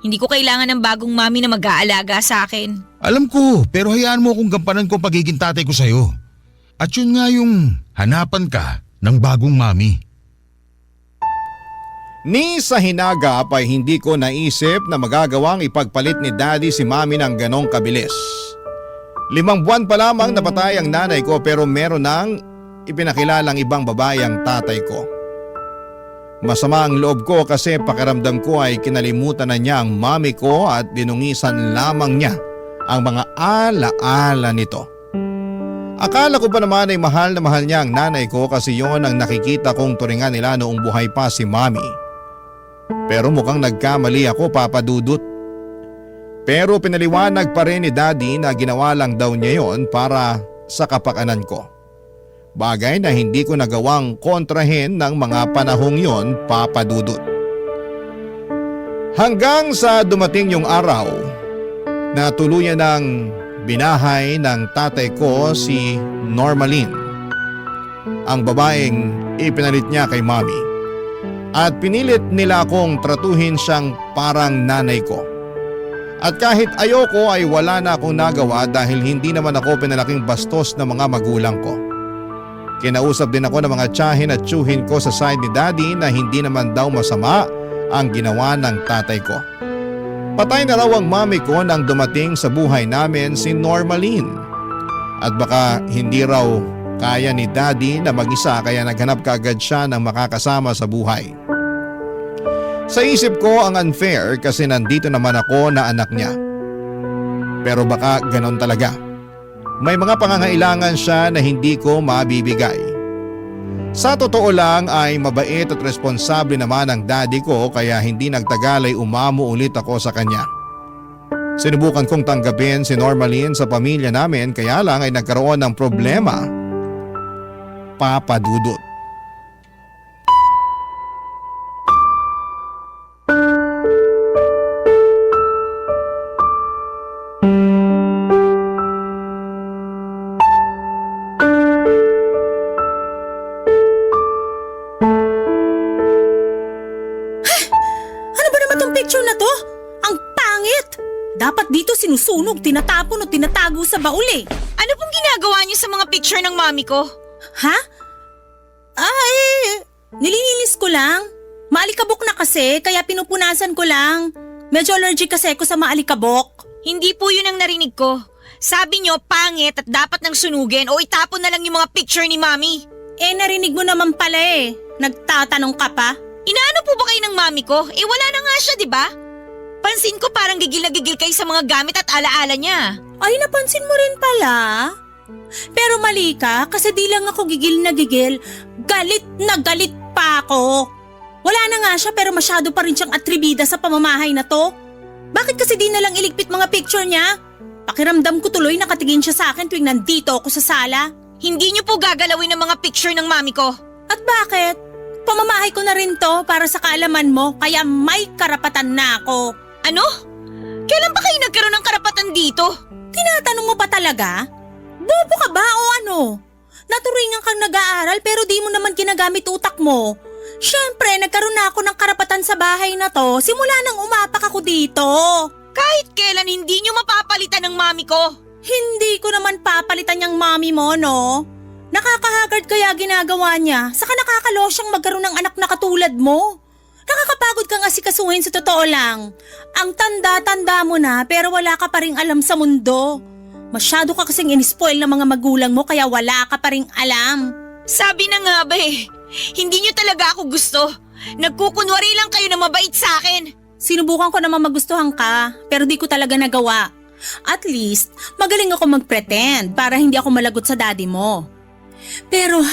Hindi ko kailangan ng bagong mami na mag-aalaga sa akin. Alam ko, pero hayaan mo akong gampanan ko ang pagiging tatay ko sa'yo. At yun nga yung hanapan ka ng bagong mami. Ni sa hinagap ay hindi ko naisip na magagawang ipagpalit ni Daddy si Mami ng ganong kabilis. 5 buwan pa lamang napatay ang nanay ko pero meron nang ipinakilalang ibang babae ang tatay ko. Masama ang loob ko kasi pakiramdam ko ay kinalimutan na niya ang mami ko at dinungisan lamang niya ang mga ala-ala nito. Akala ko pa naman ay mahal na mahal niya ang nanay ko kasi yon ang nakikita kong turingan nila noong buhay pa si mami. Pero mukhang nagkamali ako, Papa Dudut. Pero pinaliwanag pa rin ni Daddy na ginawa lang daw niya yon para sa kapakanan ko. Bagay na hindi ko nagawang kontrahin ng mga panahong yon, Papa Dudut. Hanggang sa dumating yung araw na tuluyan ng binahay ng tatay ko si Normaline, ang babaeng ipinalit niya kay Mami. At pinilit nila akong tratuhin siyang parang nanay ko. At kahit ayoko ay wala na akong nagawa dahil hindi naman ako pinalaking bastos ng mga magulang ko. Kinausap din ako ng mga tiyahin at tiyuhin ko sa side ni Daddy na hindi naman daw masama ang ginawa ng tatay ko. Patay na raw ang mami ko nang dumating sa buhay namin si Normaline. At baka hindi raw kaya ni Daddy na mag-isa kaya naghanap kaagad siya ng makakasama sa buhay. Sa isip ko ang unfair kasi nandito naman ako na anak niya. Pero baka ganon talaga. May mga pangangailangan siya na hindi ko mabibigay. Sa totoo lang ay mabait at responsable naman ang daddy ko kaya hindi nagtagal ay umamo ulit ako sa kanya. Sinubukan kong tanggapin si Normaline sa pamilya namin kaya lang ay nagkaroon ng problema, Papa Dudut. Picture na to? Ang pangit! Dapat dito sinusunog, tinatapon o tinatago sa baul eh. Ano pong ginagawa niyo sa mga picture ng mami ko? Ha? Nililinis ko lang. Maalikabok na kasi, kaya pinupunasan ko lang. Medyo allergic kasi ako sa maalikabok. Hindi po yun ang narinig ko. Sabi niyo pangit at dapat nang sunugin o itapon na lang yung mga picture ni mami. Narinig mo naman pala eh. Nagtatanong ka pa? Inaano po ba kayo ng mami ko? Wala na nga siya, di ba? Pansin ko parang gigil na gigil kayo sa mga gamit at alaala niya. Ay, napansin mo rin pala. Pero mali ka, kasi di lang ako gigil na gigil. Galit na galit pa ako. Wala na nga siya pero masyado pa rin siyang atribida sa pamamahay na to. Bakit kasi di na lang iligpit mga picture niya? Pakiramdam ko tuloy nakatingin siya sa akin tuwing nandito ako sa sala. Hindi niyo po gagalawin ang mga picture ng mami ko. At bakit? Pamamahay ko na rin to para sa kaalaman mo kaya may karapatan na ako. Ano? Kailan ba kayo nagkaroon ng karapatan dito? Tinatanong mo pa talaga? Bobo ka ba o ano? Naturingan kang nag-aaral pero di mo naman ginagamit utak mo. Siyempre, nagkaroon na ako ng karapatan sa bahay na to simula nang umapak ako dito. Kahit kailan hindi niyo mapapalitan ng mami ko. Hindi ko naman papalitan yung mommy mo, no? Nakakahagard kaya ginagawa niya, saka nakakalo siyang magkaroon ng anak na katulad mo. Nakakapagod kang asikasuhin sa totoo lang. Ang tanda-tanda mo na pero wala ka pa ring alam sa mundo. Masyado ka kasing in-spoil ng mga magulang mo kaya wala ka pa ring alam. Sabi na nga ba hindi niyo talaga ako gusto. Nagkukunwari lang kayo na mabait sa akin. Sinubukan ko naman magustuhan ka pero di ko talaga nagawa. At least, magaling ako mag-pretend para hindi ako malagot sa daddy mo. Pero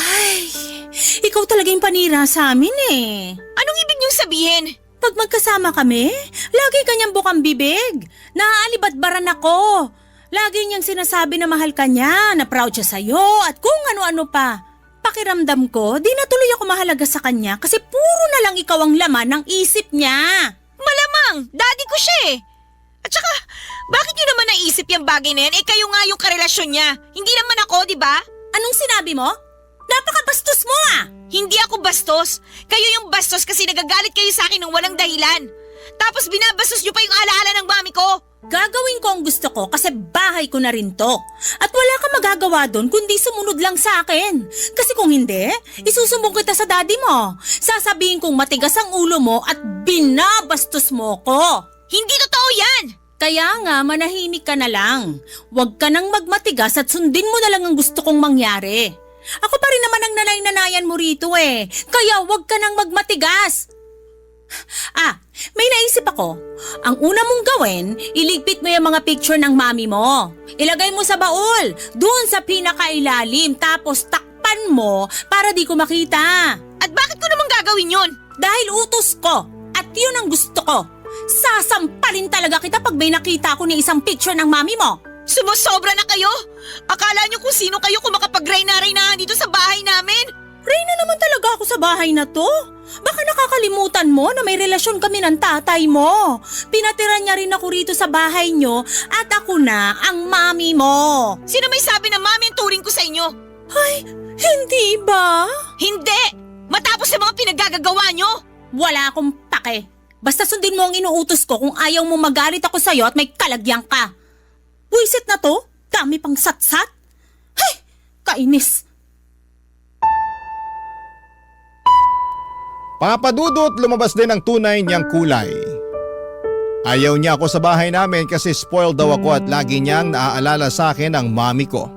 ikaw talaga yung panira sa amin eh. Anong ibig niyong sabihin? Pag magkasama kami, lagi kanyang bukang bibig. Naaalibatbaran ako. Lagi niyang sinasabi na mahal ka niya, na proud siya sa'yo at kung ano-ano pa. Pakiramdam ko, di na tuloy ako mahalaga sa kanya kasi puro na lang ikaw ang laman ng isip niya. Malamang, daddy ko siya eh. At saka, bakit niyo naman naisip yung bagay na yan? Kayo nga yung karelasyon niya. Hindi naman ako, di ba? Anong sinabi mo? Napakabastos mo ah! Hindi ako bastos. Kayo yung bastos kasi nagagalit kayo sa akin ng walang dahilan. Tapos binabastos niyo pa yung alaala ng mami ko. Gagawin ko ang gusto ko kasi bahay ko na rin to. At wala kang magagawa doon kundi sumunod lang sa akin. Kasi kung hindi, isusumbong kita sa daddy mo. Sasabihin kong matigas ang ulo mo at binabastos mo ko. Hindi totoo yan! Kaya nga, manahimik ka na lang. Huwag ka nang magmatigas at sundin mo na lang ang gusto kong mangyari. Ako pa rin naman ang nanay-nanayan mo rito eh. Kaya huwag ka nang magmatigas. May naisip ako. Ang una mong gawin, iligpit mo yung mga picture ng mami mo. Ilagay mo sa baul, dun sa pinakailalim, tapos takpan mo para di ko makita. At bakit ko naman gagawin yun? Dahil utos ko, at yun ang gusto ko. Sasampalin talaga kita pag may nakita ko ni isang picture ng mami mo. Sumusobra na kayo? Akala nyo kung sino kayo kung makapag-reyna-reynahan dito sa bahay namin? Reyna naman talaga ako sa bahay na to. Baka nakakalimutan mo na may relasyon kami ng tatay mo. Pinatira niya rin ako rito sa bahay nyo at ako na ang mami mo. Sino may sabi na mami ang turing ko sa inyo? Ay, hindi ba? Hindi! Matapos sa mga pinaggagawa nyo? Wala akong pake. Basta sundin mo ang inuutos ko kung ayaw mo magalit ako sa'yo at may kalagyan ka. Buisit na to? Dami pang satsat? Hay! Kainis! Papadudot lumabas din ang tunay niyang kulay. Ayaw niya ako sa bahay namin kasi spoiled daw ako at lagi niyang naaalala sa akin ang mami ko.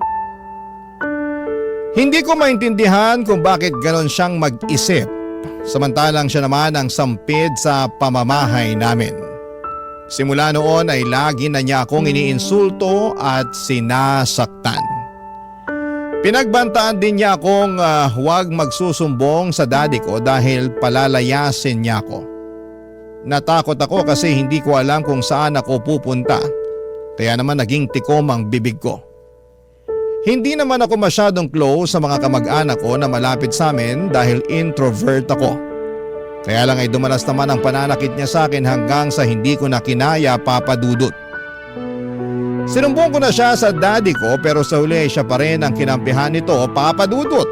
Hindi ko maintindihan kung bakit ganon siyang mag-isip. Samantalang siya naman ang sampid sa pamamahay namin. Simula noon ay lagi na niya akong iniinsulto at sinasaktan. Pinagbantaan din niya akong huwag magsusumbong sa daddy ko dahil palalayasin niya ako. Natakot ako kasi hindi ko alam kung saan ako pupunta. Kaya naman naging tikom ang bibig ko. Hindi naman ako masyadong close sa mga kamag-anak ko na malapit sa amin dahil introvert ako. Kaya lang ay dumanas naman ang pananakit niya sa akin hanggang sa hindi ko na kinaya, Papa Dudut. Sinumbong ko na siya sa daddy ko pero sa huli siya pa rin ang kinampihan nito, Papa Dudut.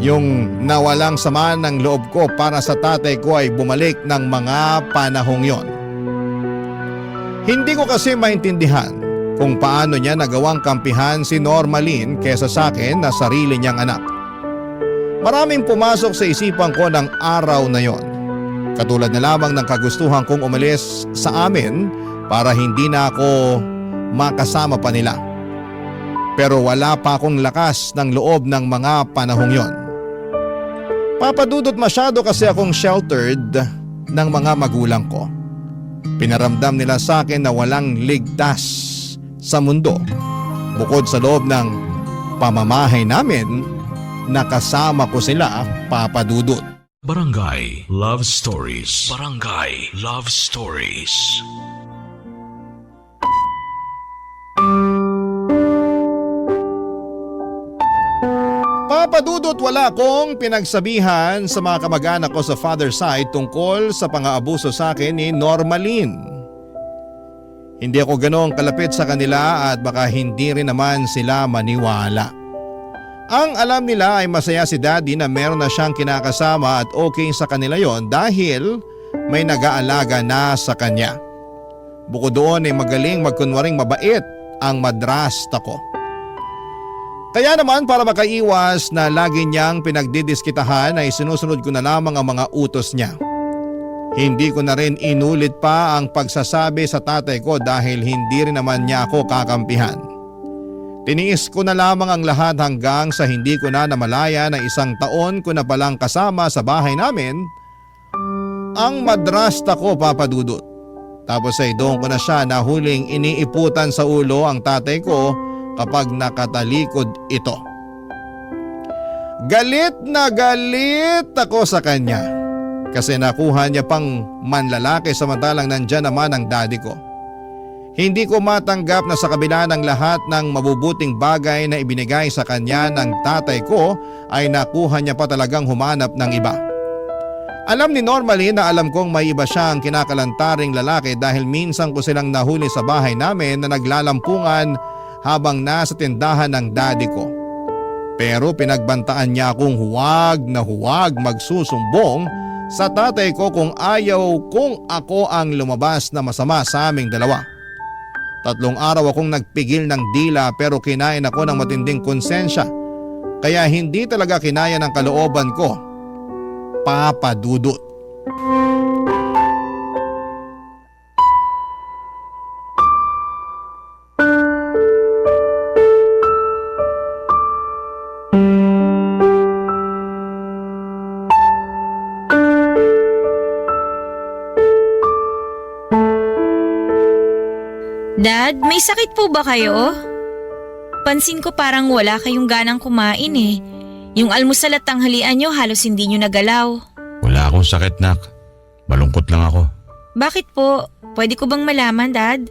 Yung nawalang sama ng loob ko para sa tatay ko ay bumalik ng mga panahong yon. Hindi ko kasi maintindihan kung paano niya nagawang kampihan si Normalin kesa sa akin na sarili niyang anak. Maraming pumasok sa isipan ko ng araw na yon. Katulad na lamang ng kagustuhan kong umalis sa amin para hindi na ako makasama pa nila. Pero wala pa akong lakas ng loob ng mga panahong yon. Papadudot masyado kasi akong sheltered ng mga magulang ko. Pinaramdam nila sa akin na walang ligtas sa mundo bukod sa loob ng pamamahay namin na kasama ko sila, Papa Dudut. Barangay Love Stories. Barangay Love Stories. Papa Dudut, wala akong pinagsabihan sa mga kamag-anak ko sa father side tungkol sa pang-aabuso sa akin ni Normalin. Hindi ako ganoong kalapit sa kanila at baka hindi rin naman sila maniwala. Ang alam nila ay masaya si daddy na meron na siyang kinakasama at okay sa kanila yon dahil may nag-aalaga na sa kanya. Bukod doon ay magaling magkunwaring mabait ang madrasta ko. Kaya naman para makaiwas na lagi niyang pinagdidiskitahan ay sinusunod ko na lamang ang mga utos niya. Hindi ko na rin inulit pa ang pagsasabi sa tatay ko dahil hindi rin naman niya ako kakampihan. Tiniis ko na lamang ang lahat hanggang sa hindi ko na namalaya na 1 taon ko na palang kasama sa bahay namin ang madrasta ko, Papa Dudut. Tapos ay doon ko na siya nahuling iniiputan sa ulo ang tatay ko kapag nakatalikod ito. Galit na galit ako sa kanya kasi nakuha niya pang manlalaki samantalang nandyan naman ang daddy ko. Hindi ko matanggap na sa kabila ng lahat ng mabubuting bagay na ibinigay sa kanya ng tatay ko ay nakuha niya pa talagang humanap ng iba. Alam ni Normally na alam kong may iba siyang kinakalantaring lalaki dahil minsan ko silang nahuli sa bahay namin na naglalampungan habang nasa tindahan ng daddy ko. Pero pinagbantaan niya akong huwag na huwag magsusumbong sa tatay ko kung ayaw kung ako ang lumabas na masama sa aming dalawa. 3 araw akong nagpigil ng dila pero kinain ako ng matinding konsensya. Kaya hindi talaga kinaya ng kalooban ko, Papa Dudut. Dad, may sakit po ba kayo? Pansin ko parang wala kayong ganang kumain eh. Yung almusal at tanghalian nyo halos hindi nyo nagalaw. Wala akong sakit, nak. Malungkot lang ako. Bakit po? Pwede ko bang malaman, Dad?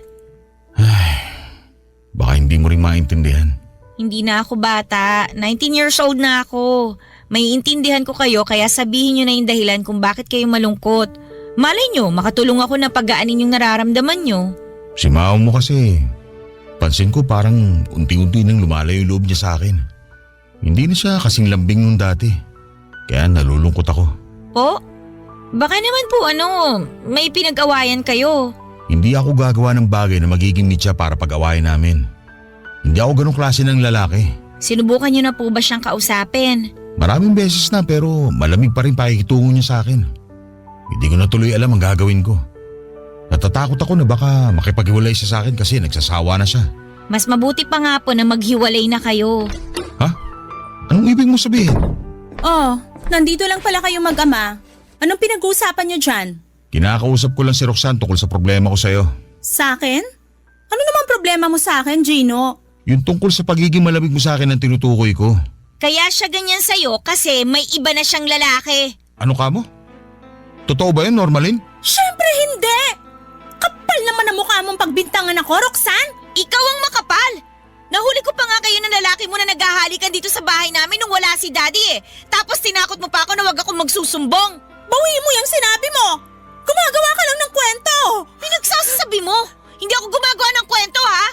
Baka hindi mo rin maintindihan. Hindi na ako bata. 19 years old na ako. May intindihan ko kayo kaya sabihin nyo na yung dahilan kung bakit kayo malungkot. Malay nyo, makatulong ako na pagaanin yung nararamdaman nyo. Si mao mo kasi, pansin ko parang unti-unti nang lumalayo yung loob niya sa akin. Hindi na siya kasing lambing nung dati. Kaya nalulungkot ako. Po? Baka naman po may pinag-awayan kayo. Hindi ako gagawa ng bagay na magiging mitya para pag-awayan namin. Hindi ako ganong klase ng lalaki. Sinubukan nyo na po ba siyang kausapin? Maraming beses na pero malamig pa rin pakikitungo niya sa akin. Hindi ko na tuloy alam ang gagawin ko. Natatakot ako na baka makipaghiwalay siya sa akin kasi nagsasawa na siya. Mas mabuti pa nga po na maghiwalay na kayo. Ha? Anong ibig mo sabihin? Oh, nandito lang pala kayo mag-ama. Anong pinag-uusapan niyo dyan? Kinakausap ko lang si Roxanne tungkol sa problema ko sa'yo. Sa akin? Ano naman problema mo sa akin, Gino? Yung tungkol sa pagiging malamig mo sa akin ang tinutukoy ko. Kaya siya ganyan sa'yo kasi may iba na siyang lalaki. Ano ka mo? Totoo ba yun, Normalin? Siyempre hindi! Kapal naman ang mukha mong pagbintangan ako, Roxanne! Ikaw ang makapal! Nahuli ko pa nga kayo ng lalaki mo na naghahalikan dito sa bahay namin nung wala si Daddy eh. Tapos tinakot mo pa ako na wag akong magsusumbong. Bawiin mo yung sinabi mo! Gumagawa ka lang ng kwento! Pinagsasabi mo? Hindi ako gumagawa ng kwento ha?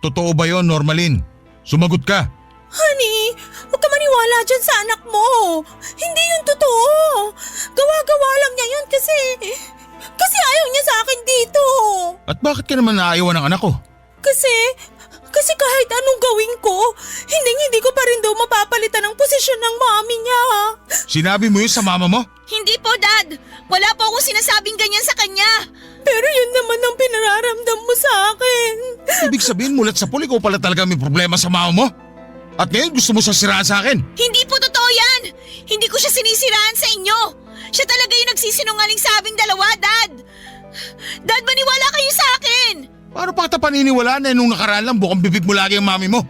Totoo ba yun, Normalin? Sumagot ka. Honey, huwag ka maniwala dyan sa anak mo. Hindi yun totoo. Gawa-gawa lang niya yun kasi ayaw niya sa akin dito. At bakit ka naman naayawan ng anak ko? Kasi kahit anong gawin ko, hindi ko pa rin daw mapapalitan ang posisyon ng mami niya. Sinabi mo yun sa mama mo? Hindi po, Dad. Wala po akong sinasabing ganyan sa kanya. Pero yun naman ang pinararamdam mo sa akin. Ibig sabihin mulat sa pool, ikaw pala talaga may problema sa mama mo? At ngayon gusto mo siya siraan sa akin? Hindi po totoo yan. Hindi ko siya sinisiraan sa inyo. Siya talaga yung nagsisinungaling sa aming dalawa, Dad. Dad, maniwala kayo sa akin. Paano pa kita paniniwalaan na nung nakaraan lang bukang bibig mo lagi ang mami mo?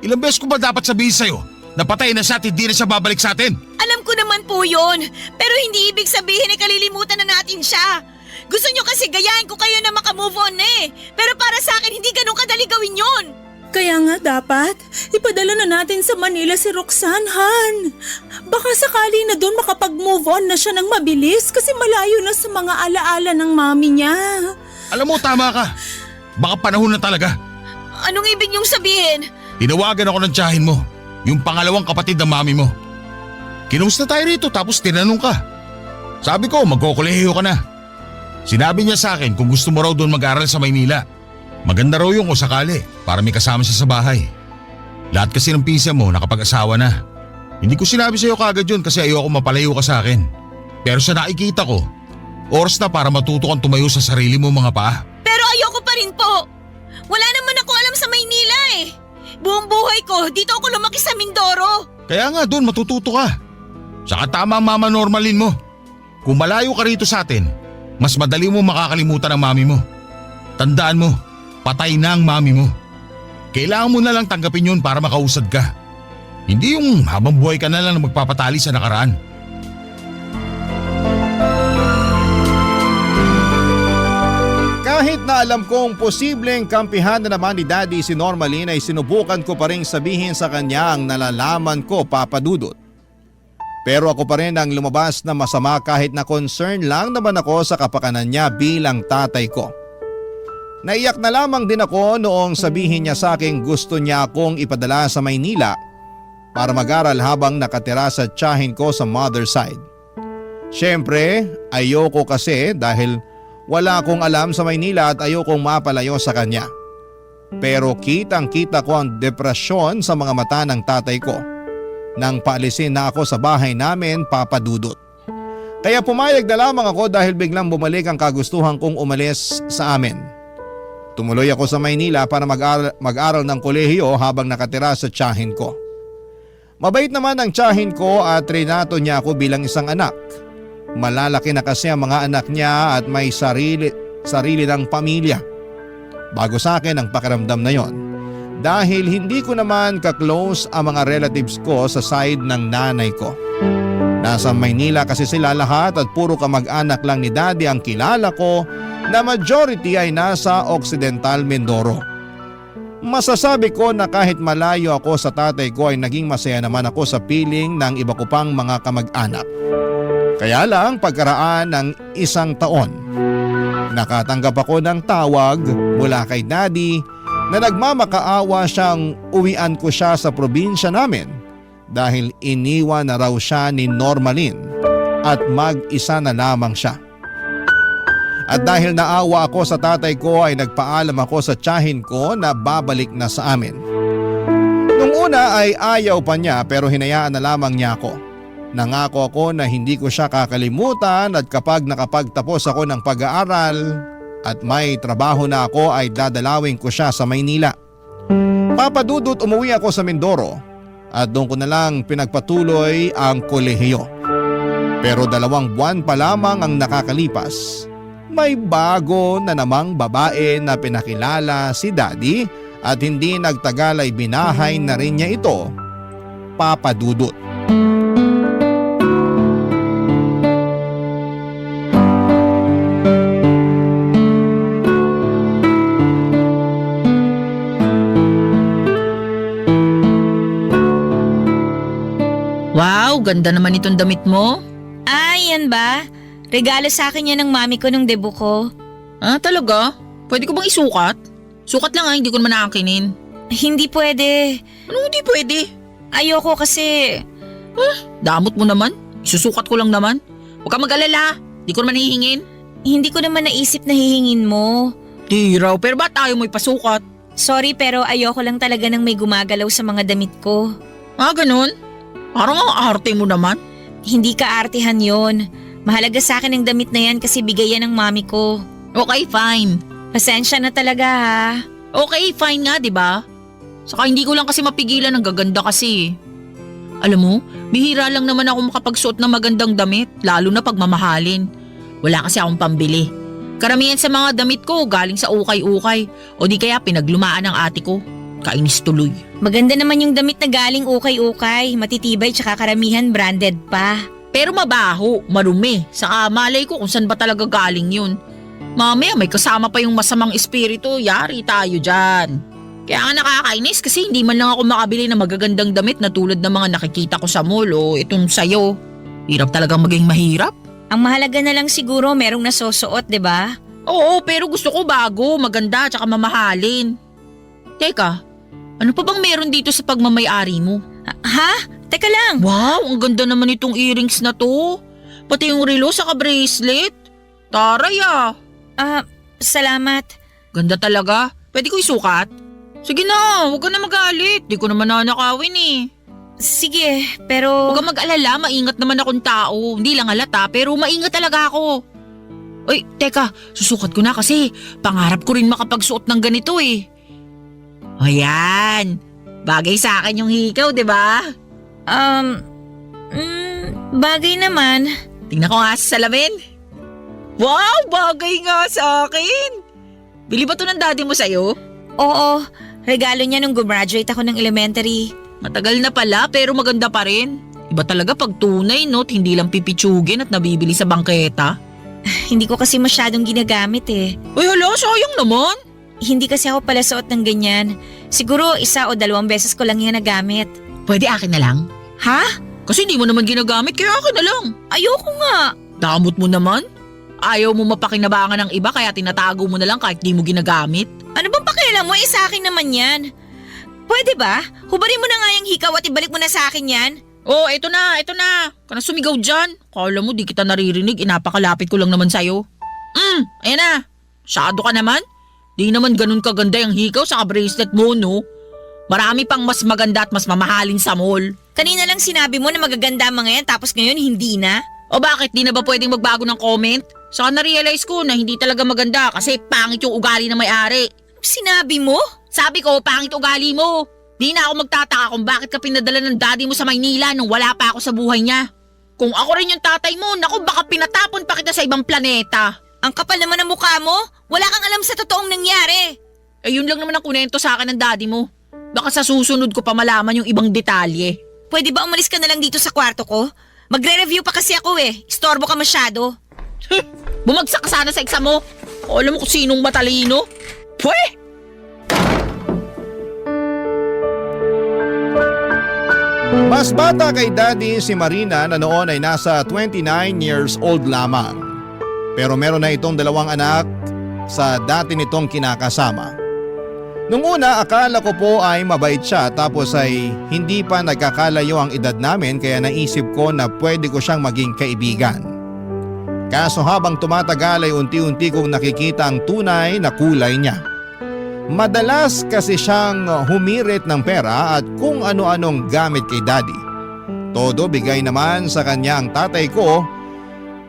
Ilang beses ko ba dapat sabihin sa'yo na patay na siya at hindi na siya babalik sa atin? Alam ko naman po yun. Pero hindi ibig sabihin na kalilimutan na natin siya. Gusto nyo kasi gayahin ko kayo na makamove on na eh. Pero para sa akin, hindi ganun kadali gawin yun. Kaya nga dapat, ipadala na natin sa Manila si Roxanne, Han. Baka sakali na doon makapag-move on na siya ng mabilis kasi malayo na sa mga alaala ng mami niya. Alam mo, tama ka. Baka panahon na talaga. Anong ibig niyong sabihin? Tinawagan ako ng tiyahin mo, yung pangalawang kapatid ng mami mo. Kinumusta tayo rito tapos tinanong ka. Sabi ko, magkokolehiyo ka na. Sinabi niya sa akin kung gusto mo raw doon mag-aral sa Maynila. Maganda raw yung kung sakali para may kasama siya sa bahay. Lahat kasi ng pinsan mo nakapag-asawa na. Hindi ko sinabi sa'yo kagad yun kasi ayoko mapalayo ka sa akin. Pero sa nakikita ko, oras na para matuto kang tumayo sa sarili mo mga paa. Pero ayoko pa rin po. Wala naman ako alam sa Maynila eh. Buong buhay ko, dito ako lumaki sa Mindoro. Kaya nga doon matututo ka. Saka tama ang mama normalin mo. Kung malayo ka rito sa atin, mas madali mo makakalimutan ang mami mo. Tandaan mo, patay na ang mami mo. Kailangan mo na lang tanggapin yun para makausad ka. Hindi yung habang buhay ka na lang magpapatali sa nakaraan. Kahit na alam kong posibleng kampihan na naman ni Daddy si Normalin ay sinubukan ko pa rin sabihin sa kanya ang nalalaman ko, Papa Dudut. Pero ako pa rin ang lumabas na masama kahit na concern lang naman ako sa kapakanan niya bilang tatay ko. Naiyak na lamang din ako noong sabihin niya sa akin gusto niya akong ipadala sa Maynila para mag-aral habang nakatira sa tiyahin ko sa mother side. Siyempre, ayoko kasi dahil wala akong alam sa Maynila at ayokong mapalayo sa kanya. Pero kitang-kita ko ang depresyon sa mga mata ng tatay ko nang paalisin na ako sa bahay namin, Papa Dudut. Kaya pumayag na lamang ako dahil biglang bumalik ang kagustuhan kong umalis sa amin. Tumuloy ako sa Maynila para mag-aral ng kolehiyo habang nakatira sa tiyahin ko. Mabait naman ang tiyahin ko at trinato niya ako bilang isang anak. Malalaki na kasi ang mga anak niya at may sarili ng pamilya. Bago sa akin ang pakiramdam na yon. Dahil hindi ko naman ka-close ang mga relatives ko sa side ng nanay ko. Nasa Maynila kasi sila lahat at puro kamag-anak lang ni Daddy ang kilala ko na majority ay nasa Occidental Mindoro. Masasabi ko na kahit malayo ako sa tatay ko ay naging masaya naman ako sa piling ng iba ko pang mga kamag-anak. Kaya lang pagkaraan ng isang taon, nakatanggap ako ng tawag mula kay Daddy na nagmamakaawa siyang uwian ko siya sa probinsya namin dahil iniwan na raw siya ni Normalin at mag-isa na lamang siya. At dahil naawa ako sa tatay ko ay nagpaalam ako sa tiyahin ko na babalik na sa amin. Nung una ay ayaw pa niya pero hinayaan na lamang niya ako. Nangako ako na hindi ko siya kakalimutan at kapag nakapagtapos ako ng pag-aaral at may trabaho na ako ay dadalawin ko siya sa Maynila. Papa Dudut, umuwi ako sa Mindoro at doon ko na lang pinagpatuloy ang kolehiyo. Pero 2 buwan pa lamang ang nakakalipas. May bago na namang babae na pinakilala si Daddy at hindi nagtagal ay binahay na rin niya ito, Papa Dudut. Wow, ganda naman itong damit mo. Ay, yan ba? Regalo sa akin yan ng mami ko nung debut ko. Ah, talaga? Pwede ko bang isukat? Sukat lang hindi ko naman nakakinin. Hindi pwede. Anong hindi pwede? Ayoko kasi. Damot mo naman. Isusukat ko lang naman. Huwag kang mag-alala. Di ko naman hihingin. Hindi ko naman naisip na hihingin mo. Di raw, pero ba't ayaw mo ipasukat? Sorry pero ayoko lang talaga ng may gumagalaw sa mga damit ko. Ah, ganun? Parang ang arte mo naman. Hindi ka artehan yon. Mahalaga sa akin ang damit na yan kasi bigay yan ng mami ko. Okay, fine. Pasensya na talaga ha. Okay, fine nga, di ba? Saka hindi ko lang kasi mapigilan, ang gaganda kasi. Alam mo, bihira lang naman ako makapagsuot ng magandang damit, lalo na pagmamahalin. Wala kasi akong pambili. Karamihan sa mga damit ko galing sa ukay-ukay o di kaya pinaglumaan ng ate ko. Kainis tuloy. Maganda naman yung damit na galing ukay-ukay, matitibay tsaka karamihan branded pa. Pero mabaho, marumi, saka malay ko kung saan ba talaga galing yun. Mamaya may kasama pa yung masamang espiritu, yari tayo dyan. Kaya nga nakakainis kasi hindi man lang ako makabili ng magagandang damit na tulad ng mga nakikita ko sa mall o itong sayo. Hirap talagang maging mahirap. Ang mahalaga na lang siguro merong nasusuot, di ba? Oo, pero gusto ko bago, maganda, tsaka mamahalin. Teka, ano pa bang meron dito sa pagmamayari mo? Ha? Teka lang. Wow, ang ganda naman itong earrings na to. Pati yung relo saka bracelet. Taray ah. Salamat. Ganda talaga. Pwede ko isukat? Sige na, huwag ka na magalit. Di ko naman nanakawin eh. Sige, pero... Huwag kang mag-alala, maingat naman akong tao. Hindi lang halata, pero maingat talaga ako. Uy, teka, susukat ko na kasi pangarap ko rin makapagsuot ng ganito eh. O yan, bagay sa akin yung hikaw, di ba? Bagay naman. Tingnan ko nga sa salamin. Wow, bagay nga sa akin. Bili ba to ng daddy mo sa'yo? Oo, regalo niya nung gumraduate ako ng elementary. Matagal na pala pero maganda pa rin. Iba talaga pag tunay, no? Hindi lang pipitsugin at nabibili sa bangketa. Hindi ko kasi masyadong ginagamit eh. Uy, hala, sayang naman. Hindi kasi ako pala suot ng ganyan. Siguro 1 o 2 beses ko lang yan nagamit. Pwede akin na lang? Ha? Kasi hindi mo naman ginagamit, kaya akin na lang. Ayoko nga. Damot mo naman. Ayaw mo mapakinabangan ng iba kaya tinatago mo na lang kahit di mo ginagamit. Ano bang pakialam mo? Sa akin naman yan. Pwede ba? Hubarin mo na nga yung hikaw at ibalik mo na sa akin yan. Oh, eto na. Kana sumigaw dyan. Kala mo di kita naririnig, inapakalapit ko lang naman sa'yo. Ayan na. Masyado ka naman. Di naman ganun kaganda yung hikaw sa bracelet mo, no? Marami pang mas maganda at mas mamahalin sa mall. Kanina lang sinabi mo na magaganda ang mga yan tapos ngayon hindi na. O bakit? Di na ba pwedeng magbago ng comment? Saka na-realize ko na hindi talaga maganda kasi pangit yung ugali ng may-ari. Sinabi mo? Sabi ko, pangit ugali mo. Di na ako magtataka kung bakit ka pinadala ng daddy mo sa Maynila nung wala pa ako sa buhay niya. Kung ako rin yung tatay mo, naku baka pinatapon pa kita sa ibang planeta. Ang kapal naman ng mukha mo. Wala kang alam sa totoong nangyari. Eh yun lang naman ang kunento sa akin ng daddy mo. Baka sa susunod ko pa malaman yung ibang detalye. Pwede ba umalis ka na lang dito sa kwarto ko? Magre-review pa kasi ako eh. Istorbo ka masyado. Bumagsak ka sana sa exam mo. O, alam mo kung sinong matalino. Pweh! Mas bata kay Daddy si Marina na noon ay nasa 29 years old lamang. Pero meron na itong 2 anak sa dati nitong kinakasama. Nung una akala ko po ay mabait siya tapos ay hindi pa nagkakalayo ang edad namin kaya naisip ko na pwede ko siyang maging kaibigan. Kaso habang tumatagal ay unti-unti kong nakikita ang tunay na kulay niya. Madalas kasi siyang humirit ng pera at kung ano-anong gamit kay Daddy. Todo bigay naman sa kanya ang tatay ko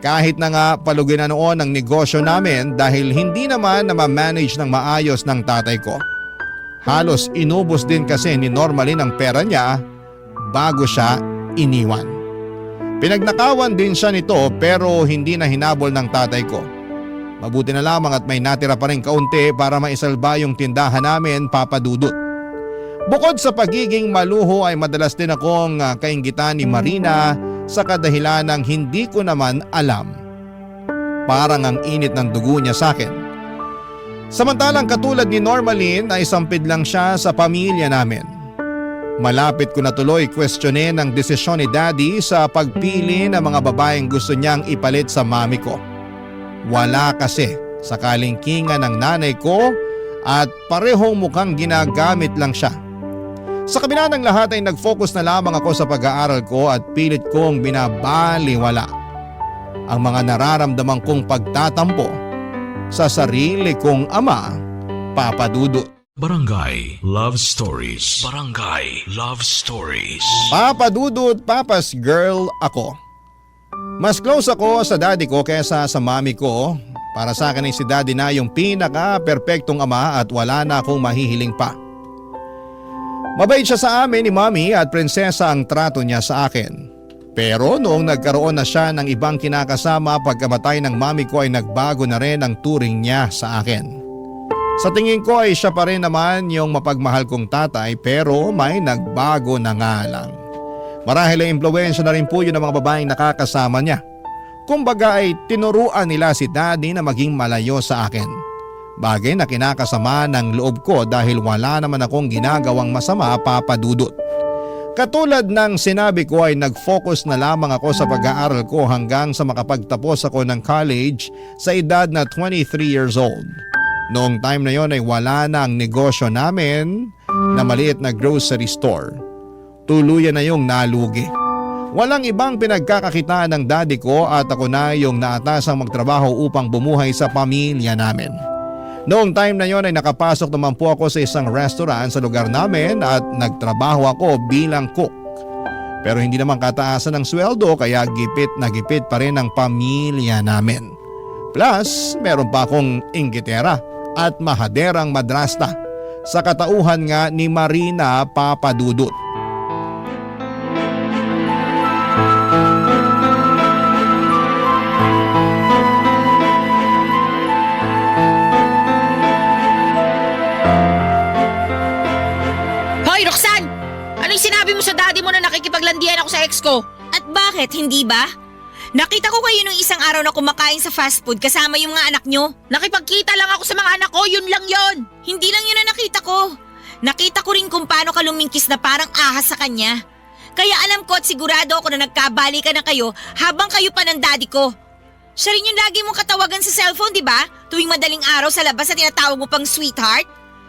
kahit na nga palugin na noon ang negosyo namin dahil hindi naman na ma-manage ng maayos ng tatay ko. Halos inubos din kasi ni Normalin ang pera niya bago siya iniwan. Pinagnakawan din siya nito pero hindi na hinabol ng tatay ko. Mabuti na lamang at may natira pa rin kaunti para maisalba yung tindahan namin, Papa Dudut. Bukod sa pagiging maluho ay madalas din akong kainggitan ni Marina sa kadahilan ng hindi ko naman alam. Parang ang init ng dugo niya sa akin. Samantalang katulad ni Normalin ay sampid lang siya sa pamilya namin. Malapit ko na tuloy questionin ang desisyon ni Daddy sa pagpili ng mga babaeng gusto niyang ipalit sa mami ko. Wala kasi sa kalingkingan ng nanay ko at parehong mukhang ginagamit lang siya. Sa kabila ng lahat ay nag-focus na lamang ako sa pag-aaral ko at pilit kong binabaliwala ang mga nararamdaman kong pagtatampo sa sarili kong ama, Papa Dudut. Barangay Love Stories. Barangay Love Stories. Papa Dudut, Papa's girl ako. Mas close ako sa daddy ko kaysa sa mami ko. Para sa akin ay si daddy na yung pinaka-perpektong ama at wala na akong mahihiling pa. Mabait siya sa amin ni mami at prinsesa ang trato niya sa akin. Pero noong nagkaroon na siya ng ibang kinakasama pagkamatay ng mami ko ay nagbago na rin ang turing niya sa akin. Sa tingin ko ay siya pa rin naman yung mapagmahal kong tatay pero may nagbago na nga lang. Marahil ay impluwensya na rin po yun ng mga babaeng nakakasama niya. Kumbaga ay tinuruan nila si daddy na maging malayo sa akin. Bagay na kinakasama ng loob ko dahil wala naman akong ginagawang masama, Papa Dudut. Katulad ng sinabi ko ay nag-focus na lamang ako sa pag-aaral ko hanggang sa makapagtapos ako ng college sa edad na 23 years old. Noong time na yon ay wala na ang negosyo namin na maliit na grocery store. Tuluyan na yung nalugi. Walang ibang pinagkakakitaan ng daddy ko at ako na yung naatasang magtrabaho upang bumuhay sa pamilya namin. Noong time na yon ay nakapasok naman po ako sa isang restaurant sa lugar namin at nagtrabaho ako bilang cook. Pero hindi naman kataasan ng sweldo kaya gipit na gipit pa rin ang pamilya namin. Plus, meron pa akong inggitera at mahaderang madrasta sa katauhan nga ni Marina Papadudut. Hoy, Roxanne! Ano yung sinabi mo sa daddy mo na nakikipaglandian ako sa ex ko? At bakit, hindi ba? Nakita ko kayo nung isang araw na kumakain sa fast food kasama yung mga anak nyo. Nakipagkita lang ako sa mga anak ko, yun lang yon. Hindi lang yun na nakita ko. Nakita ko rin kung paano ka lumingkis na parang ahas sa kanya. Kaya alam ko at sigurado ako na nagkabalikan na kayo habang kayo pa ng daddy ko. Siya rin yung lagi mong katawagan sa cellphone, di ba? Tuwing madaling araw sa labas na tinatawag mo pang sweetheart.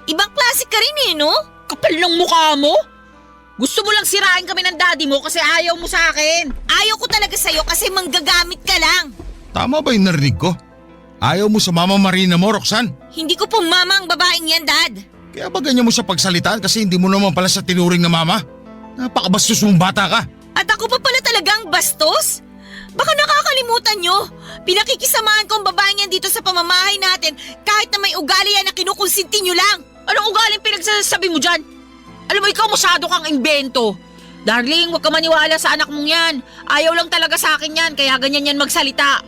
Ibang klase ka rin no? Kapal ng mukha mo? Gusto mo lang sirain kami ng daddy mo kasi ayaw mo sa akin. Ayaw ko talaga sa'yo kasi manggagamit ka lang. Tama ba yung narinig ko? Ayaw mo sa Mama Marina mo, Roxanne? Hindi ko po mama ang babaeng yan, Dad. Kaya ba ganyan mo siya pagsalitaan kasi hindi mo naman pala sa tinuring na mama? Napakabastos mong bata ka. At ako pa pala talagang bastos? Baka nakakalimutan nyo. Pinakikisamahan ko ang babaeng yan dito sa pamamahay natin kahit na may ugali yan na kinukonsinti nyo lang. Anong ugaling pinagsasabi mo dyan? Alam mo, ikaw masyado kang imbento. Darling, huwag ka maniwala sa anak mong yan. Ayaw lang talaga sa akin yan, kaya ganyan yan magsalita.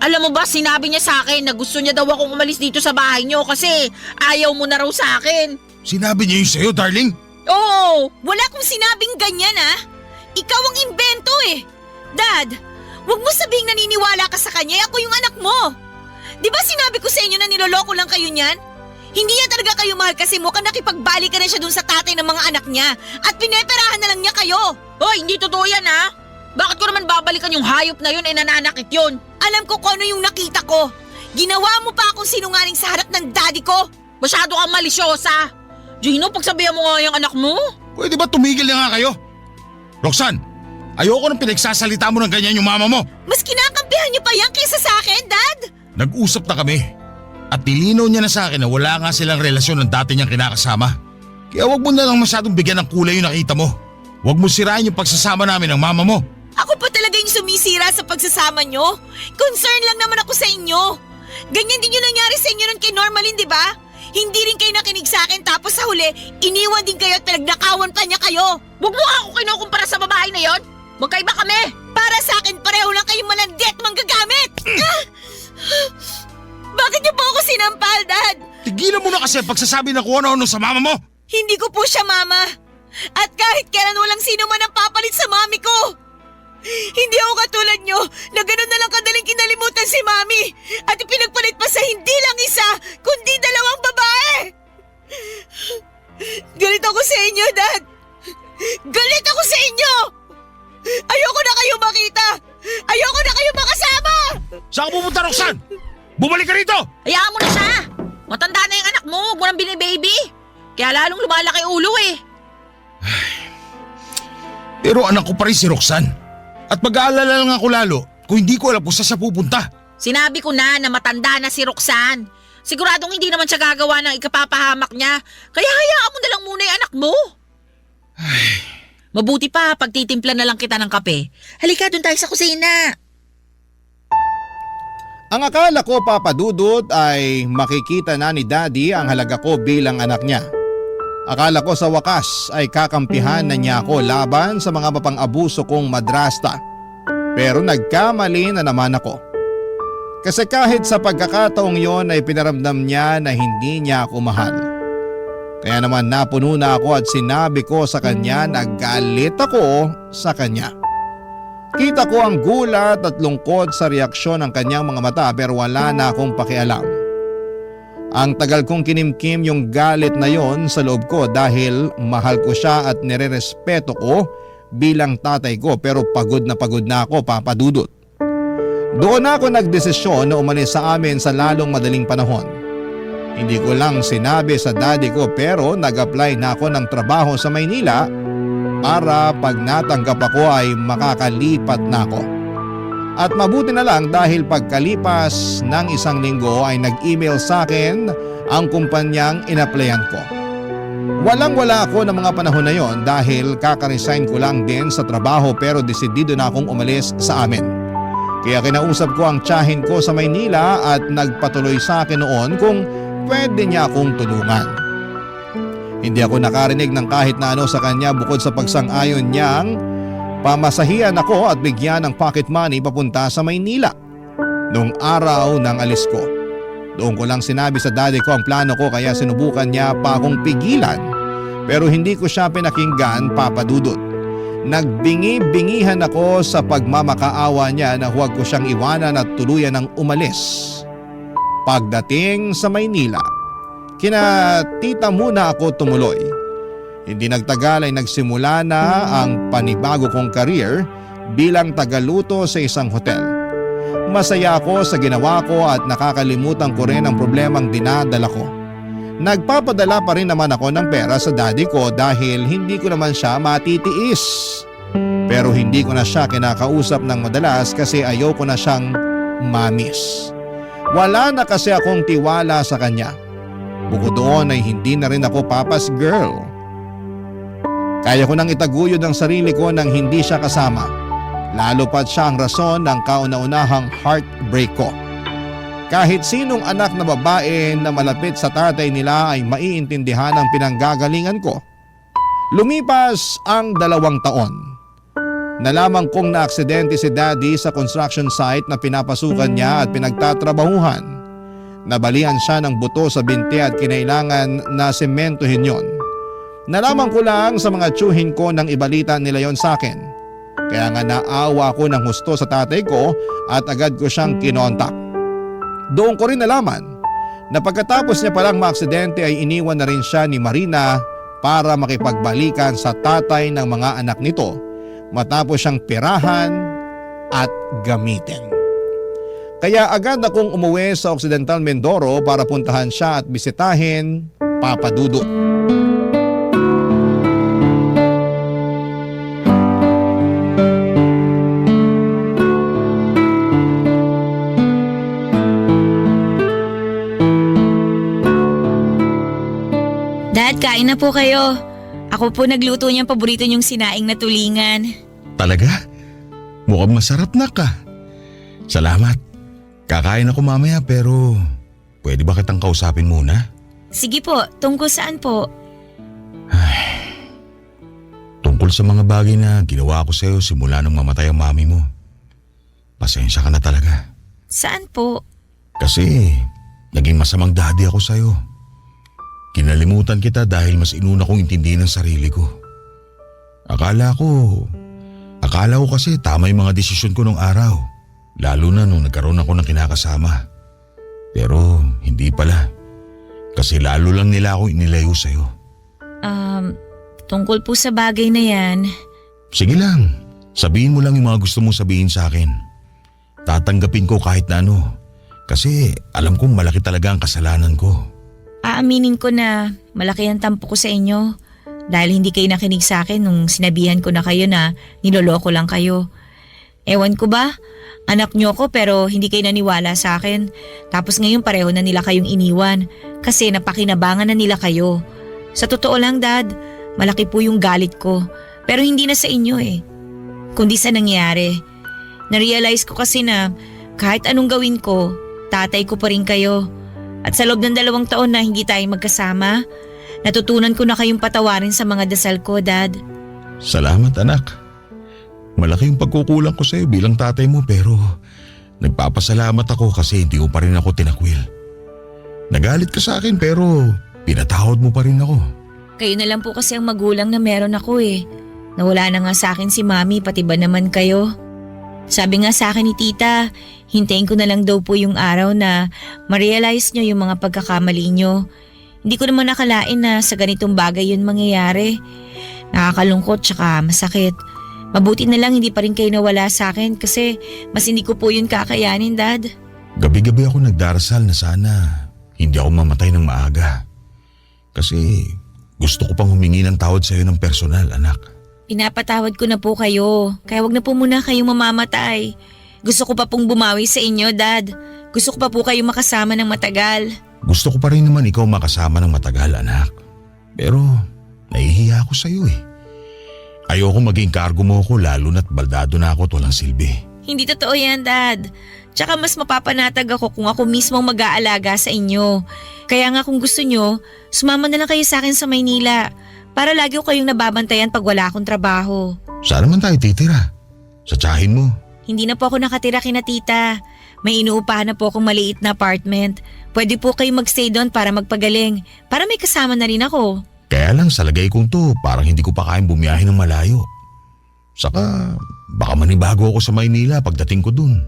Alam mo ba, sinabi niya sa akin na gusto niya daw akong umalis dito sa bahay niyo kasi ayaw mo na raw sa akin. Sinabi niya yun sa'yo, darling? Oo, wala kong sinabing ganyan Ikaw ang imbento Dad, huwag mo sabihing naniniwala ka sa kanya, ako yung anak mo. Di ba sinabi ko sa inyo na niloloko lang kayo niyan? Hindi niya talaga kayo mahal kasi mukhang nakipagbalikan na siya dun sa tatay ng mga anak niya at pineperahan na lang niya kayo. Hoy, hindi totoo yan Bakit ko naman babalikan yung hayop na yun nananakit yun? Alam ko kung ano yung nakita ko. Ginawa mo pa akong sinungaling sa harap ng daddy ko. Masyado kang malisyosa. Gino, pagsabihan mo nga yung anak mo. Pwede ba tumigil na nga kayo? Roxanne, ayoko nang pinagsasalita mo ng ganyan yung mama mo. Mas kinakampihan niyo pa yan kaysa sa akin, Dad. Nag-usap na kami. At nilinaw niya na sa akin na wala nga silang relasyon ng dati niyang kinakasama. Kaya wag mo na lang masyadong bigyan ng kulay yung nakita mo. Wag mo sirain yung pagsasama namin ng mama mo. Ako pa talaga yung sumisira sa pagsasama niyo. Concern lang naman ako sa inyo. Ganyan din yung nangyari sa inyo nun kay Normalin, di ba? Hindi rin kayo nakinig sa akin tapos sa huli, iniwan din kayo at pinagnakawan pa niya kayo. Huwag mo ako kinukumpara sa babae na yon. Magkaiba kami. Para sa akin, pareho lang kayong malandi at manggagamit. Bakit niyo po ako sinampal, Dad? Tigilan mo na kasi ang pagsasabi na kung ano-ano sa mama mo. Hindi ko po siya mama. At kahit kailan walang sino man ang papalit sa mami ko. Hindi ako katulad niyo na gano'n na lang kadaling kinalimutan si mami at ipinagpalit pa sa hindi lang isa, kundi dalawang babae. Galit ako sa inyo, Dad. Galit ako sa inyo. Ayoko na kayo makita. Ayoko na kayo makasama. Saan ka pupunta, Roxanne? Bumalik ka rito! Hayaan mo na siya. Matanda na yung anak mo, huwag mo nang binibaby. Kaya lalong lumalaki ulo Pero anak ko pa rin si Roxanne. At mag-aalala lang ako lalo kung hindi ko alam kung saan siya pupunta. Sinabi ko na matanda na si Roxanne. Siguradong hindi naman siya gagawa ng ikapapahamak niya. Kaya hayaan mo na lang muna yung anak mo. Mabuti pa, pagtitimpla na lang kita ng kape. Halika, doon tayo sa kusina. Ang akala ko, Papa Dudut, ay makikita na ni Daddy ang halaga ko bilang anak niya. Akala ko sa wakas ay kakampihan na niya ako laban sa mga mapang-abuso kong madrasta. Pero nagkamali na naman ako. Kasi kahit sa pagkakataong yon ay pinaramdam niya na hindi niya ako mahal. Kaya naman napuno na ako at sinabi ko sa kanya na galit ako sa kanya. Kita ko ang gulat at lungkot sa reaksyon ng kanyang mga mata pero wala na akong pakialam. Ang tagal kong kinimkim yung galit na yon sa loob ko dahil mahal ko siya at nirerespeto ko bilang tatay ko pero pagod na ako, Papa Dudut. Doon ako nagdesisyon na umalis sa amin sa lalong madaling panahon. Hindi ko lang sinabi sa daddy ko pero nag-apply na ako ng trabaho sa Maynila para pag natanggap ako ay makakalipat na ako. At mabuti na lang dahil pagkalipas ng 1 linggo ay nag-email sa akin ang kumpanyang inaplayan ko. Walang-wala ako ng mga panahon na yon dahil kaka-resign ko lang din sa trabaho pero desidido na akong umalis sa amin. Kaya kinausap ko ang tiyahin ko sa Maynila at nagpatuloy sa akin noon kung pwede niya akong tulungan. Hindi ako nakarinig ng kahit na ano sa kanya bukod sa pagsang-ayon niyang pamasahihan ako at bigyan ng pocket money papunta sa Maynila. Noong araw ng alis ko, doon ko lang sinabi sa daddy ko ang plano ko kaya sinubukan niya pa akong pigilan pero hindi ko siya pinakinggan, Papa Dudut. Nagbingi-bingihan ako sa pagmamakaawa niya na huwag ko siyang iwanan at tuluyan ng umalis. Pagdating sa Maynila, kina tita muna ako tumuloy. Hindi nagtagal ay nagsimula na ang panibago kong career bilang tagaluto sa isang hotel. Masaya ako sa ginawa ko at nakakalimutan ko rin ang problemang dinadala ko. Nagpapadala pa rin naman ako ng pera sa daddy ko dahil hindi ko naman siya matitiis. Pero hindi ko na siya kinakausap ng madalas kasi ayoko na siyang mamis. Wala na kasi akong tiwala sa kanya. Bukod doon ay hindi na rin ako papa's girl. Kaya ko nang itaguyod ang sarili ko nang hindi siya kasama. Lalo pat siya ang rason ng kauna-unahang heartbreak ko. Kahit sinong anak na babae na malapit sa tatay nila ay maiintindihan ang pinanggagalingan ko. Lumipas ang 2 taon. Nalaman kong naaksidente si daddy sa construction site na pinapasukan niya at pinagtatrabahuhan. Nabalian siya ng buto sa binti at kinailangan na sementohin yon. Nalaman ko lang sa mga tiyuhin ko nang ibalita nila yon sa akin. Kaya nga naawa ko ng husto sa tatay ko at agad ko siyang kinontak. Doon ko rin nalaman na pagkatapos niya palang maaksidente ay iniwan na rin siya ni Marina para makipagbalikan sa tatay ng mga anak nito matapos siyang pirahan at gamitin. Kaya agad akong umuwi sa Occidental Mindoro para puntahan siya at bisitahin, Papa Dudut. Dad, kain na po kayo. Ako po nagluto niyang paborito niyong sinaing na tulingan. Talaga? Mukhang masarap na ka. Salamat. Kakain ako mamaya pero pwede ba kitang kausapin muna? Sige po, tungkol saan po? Tungkol sa mga bagay na ginawa ko sa'yo simula nung mamatay ang mami mo. Pasensya ka na talaga. Saan po? Kasi naging masamang daddy ako sa'yo. Kinalimutan kita dahil mas inuna kong intindihin ang sarili ko. Akala ko kasi tama yung mga desisyon ko nung araw. Lalo na nung nagkaroon ako ng kinakasama. Pero hindi pala. Kasi lalo lang nila ako inilayo sa'yo. Tungkol po sa bagay na yan. Sige lang. Sabihin mo lang yung mga gusto mong sabihin sa akin. Tatanggapin ko kahit na ano. Kasi alam kong malaki talaga ang kasalanan ko. Aaminin ko na malaki ang tampo ko sa inyo dahil hindi kayo nakinig sa akin nung sinabihan ko na kayo na niloloko lang kayo. Ewan ko ba? Anak niyo ko pero hindi kayo naniwala sa akin. Tapos ngayon pareho na nila kayong iniwan kasi napakinabangan na nila kayo. Sa totoo lang, Dad, malaki po yung galit ko pero hindi na sa inyo kundi sa nangyari. Narealize ko kasi na kahit anong gawin ko, tatay ko pa rin kayo. At sa loob ng 2 taon na hindi tayo magkasama, natutunan ko na kayong patawarin sa mga dasal ko, Dad. Salamat, anak. Malaki yung pagkukulang ko sa'yo bilang tatay mo pero nagpapasalamat ako kasi hindi mo pa rin ako tinakwil. Nagalit ka sa akin pero pinatawad mo pa rin ako. Kayo na lang po kasi ang magulang na meron ako Nawala na nga sa akin si Mami pati ba naman kayo. Sabi nga sa akin ni Tita, hintayin ko na lang daw po yung araw na ma-realize nyo yung mga pagkakamali nyo. Hindi ko naman nakalain na sa ganitong bagay yun mangyayari. Nakakalungkot tsaka masakit. Mabuti na lang hindi pa rin kayo nawala sa akin kasi mas hindi ko po yun kakayanin, Dad. Gabi-gabi ako nagdarasal na sana hindi ako mamatay ng maaga. Kasi gusto ko pang humingi ng tawad sa'yo ng personal, anak. Pinapatawad ko na po kayo, kaya wag na po muna kayong mamamatay. Gusto ko pa pong bumawi sa inyo, Dad. Gusto ko pa po kayong makasama ng matagal. Gusto ko pa rin naman ikaw makasama ng matagal, anak. Pero nahihiya ako sa'yo eh. Ayoko maging kargo mo ako lalo na't baldado na ako at walang silbi. Hindi totoo yan, Dad. Tsaka mas mapapanatag ako kung ako mismo mag-aalaga sa inyo. Kaya nga kung gusto nyo, sumama na lang kayo sa akin sa Maynila para lagi ko kayong nababantayan pag wala akong trabaho. Saan naman tayo titira? Sa tiyahin mo? Hindi na po ako nakatira kina tita. May inuupahan na po akong maliit na apartment. Pwede po kayo magstay doon para magpagaling. Para may kasama na rin ako. Kaya lang sa lagay kong to, parang hindi ko pa kayang bumiyahe ng malayo. Saka baka manibago ako sa Maynila pagdating ko dun.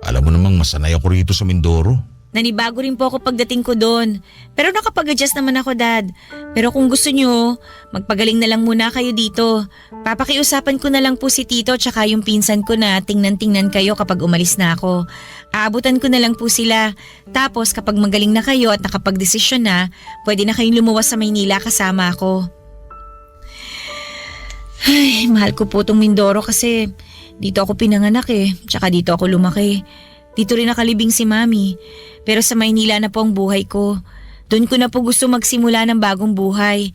Alam mo namang masanay ako rito sa Mindoro. Nanibago rin po ako pagdating ko doon. Pero nakapag-adjust naman ako, Dad. Pero kung gusto nyo, magpagaling na lang muna kayo dito. Papakiusapan ko na lang po si Tito tsaka yung pinsan ko na tingnan-tingnan kayo kapag umalis na ako. Aabutan ko na lang po sila. Tapos kapag magaling na kayo at nakapag-desisyon na, pwede na kayong lumuwas sa Maynila kasama ako. Ay, mahal ko po itong Mindoro kasi dito ako pinanganak eh. Tsaka dito ako lumaki. Dito rin nakalibing si Mami. Pero sa Maynila na po ang buhay ko. Doon ko na po gusto magsimula ng bagong buhay.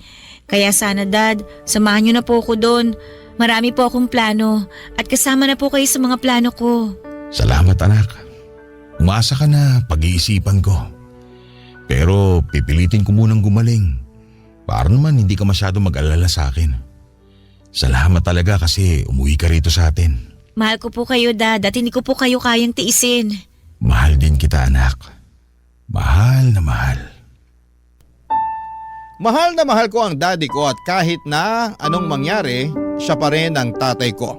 Kaya sana, Dad, samahan niyo na po ako doon. Marami po akong plano at kasama na po kayo sa mga plano ko. Salamat, anak. Umasa ka na, pag-iisipan ko. Pero pipilitin ko munang gumaling. Para naman hindi ka masyado mag-alala sa akin. Salamat talaga kasi umuwi ka rito sa atin. Mahal ko po kayo, Dad, at hindi ko po kayo kayang tiisin. Mahal din kita, anak. Mahal na mahal. Mahal na mahal ko ang daddy ko at kahit na anong mangyari, siya pa rin ang tatay ko.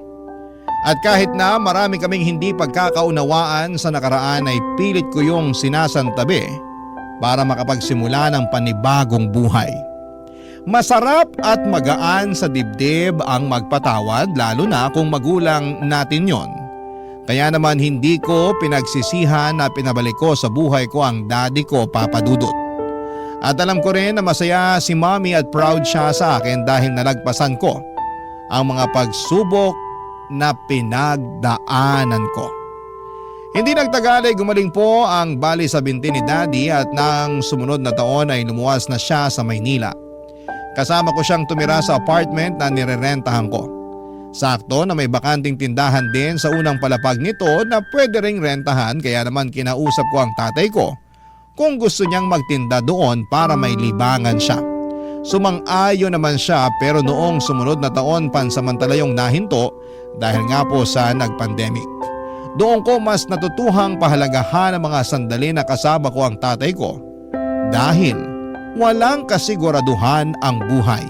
At kahit na marami kaming hindi pagkakaunawaan sa nakaraan ay pilit ko yung sinasantabi para makapagsimula ng panibagong buhay. Masarap at magaan sa dibdib ang magpatawad lalo na kung magulang natin yon. Kaya naman hindi ko pinagsisihan na pinabalik ko sa buhay ko ang daddy ko, Papa Dudut. At alam ko rin na masaya si Mommy at proud siya sa akin dahil nalagpasan ko ang mga pagsubok na pinagdaanan ko. Hindi nagtagal ay gumaling po ang bali sa binti ni Daddy at nang sumunod na taon ay lumuwas na siya sa Maynila. Kasama ko siyang tumira sa apartment na nirerentahan ko. Sakto na may bakanting tindahan din sa unang palapag nito na pwede ring rentahan kaya naman kinausap ko ang tatay ko kung gusto niyang magtinda doon para may libangan siya. Sumang-ayon naman siya pero noong sumunod na taon pansamantala yung nahinto dahil nga po sa nag-pandemic. Doon ko mas natutuhang pahalagahan ang mga sandali na kasama ko ang tatay ko dahil walang kasiguraduhan ang buhay.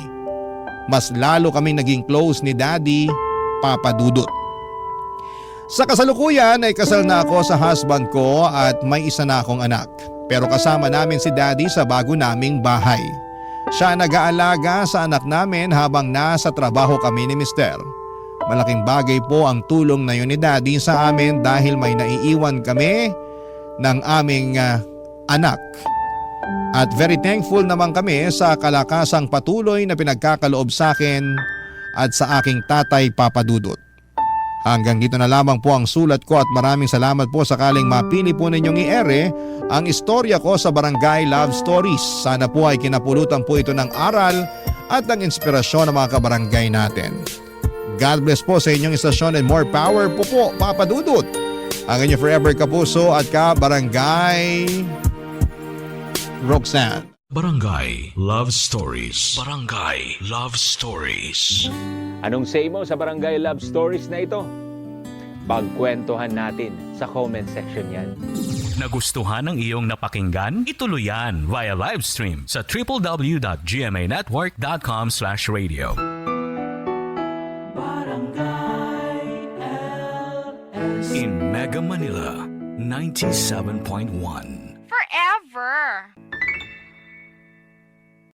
Mas lalo kaming naging close ni Daddy, Papa Dudut. Sa kasalukuyan ay kasal na ako sa husband ko at may isa na akong anak. Pero kasama namin si Daddy sa bago naming bahay. Siya nag-aalaga sa anak namin habang nasa trabaho kami ni Mister. Malaking bagay po ang tulong na yun ni Daddy sa amin dahil may naiiwan kami ng aming anak. At very thankful naman kami sa kalakasang patuloy na pinagkakaloob sa akin at sa aking tatay, Papa Dudut. Hanggang dito na lamang po ang sulat ko at maraming salamat po sakaling mapili po ninyong i-ere ang istorya ko sa Barangay Love Stories. Sana po ay kinapulutan po ito ng aral at ng inspirasyon ng mga kabarangay natin. God bless po sa inyong istasyon and more power po po, Papa Dudut. Ang inyong forever kapuso at kabarangay Roxanne. Barangay Love Stories. Barangay Love Stories. Anong say mo sa Barangay Love Stories na ito? Pagkwentuhan natin sa comment section yan. Nagustuhan ng iyong napakinggan? Ituloy yan via live stream sa www.gmanetwork.com/radio. In Mega Manila, 97.1. Forever.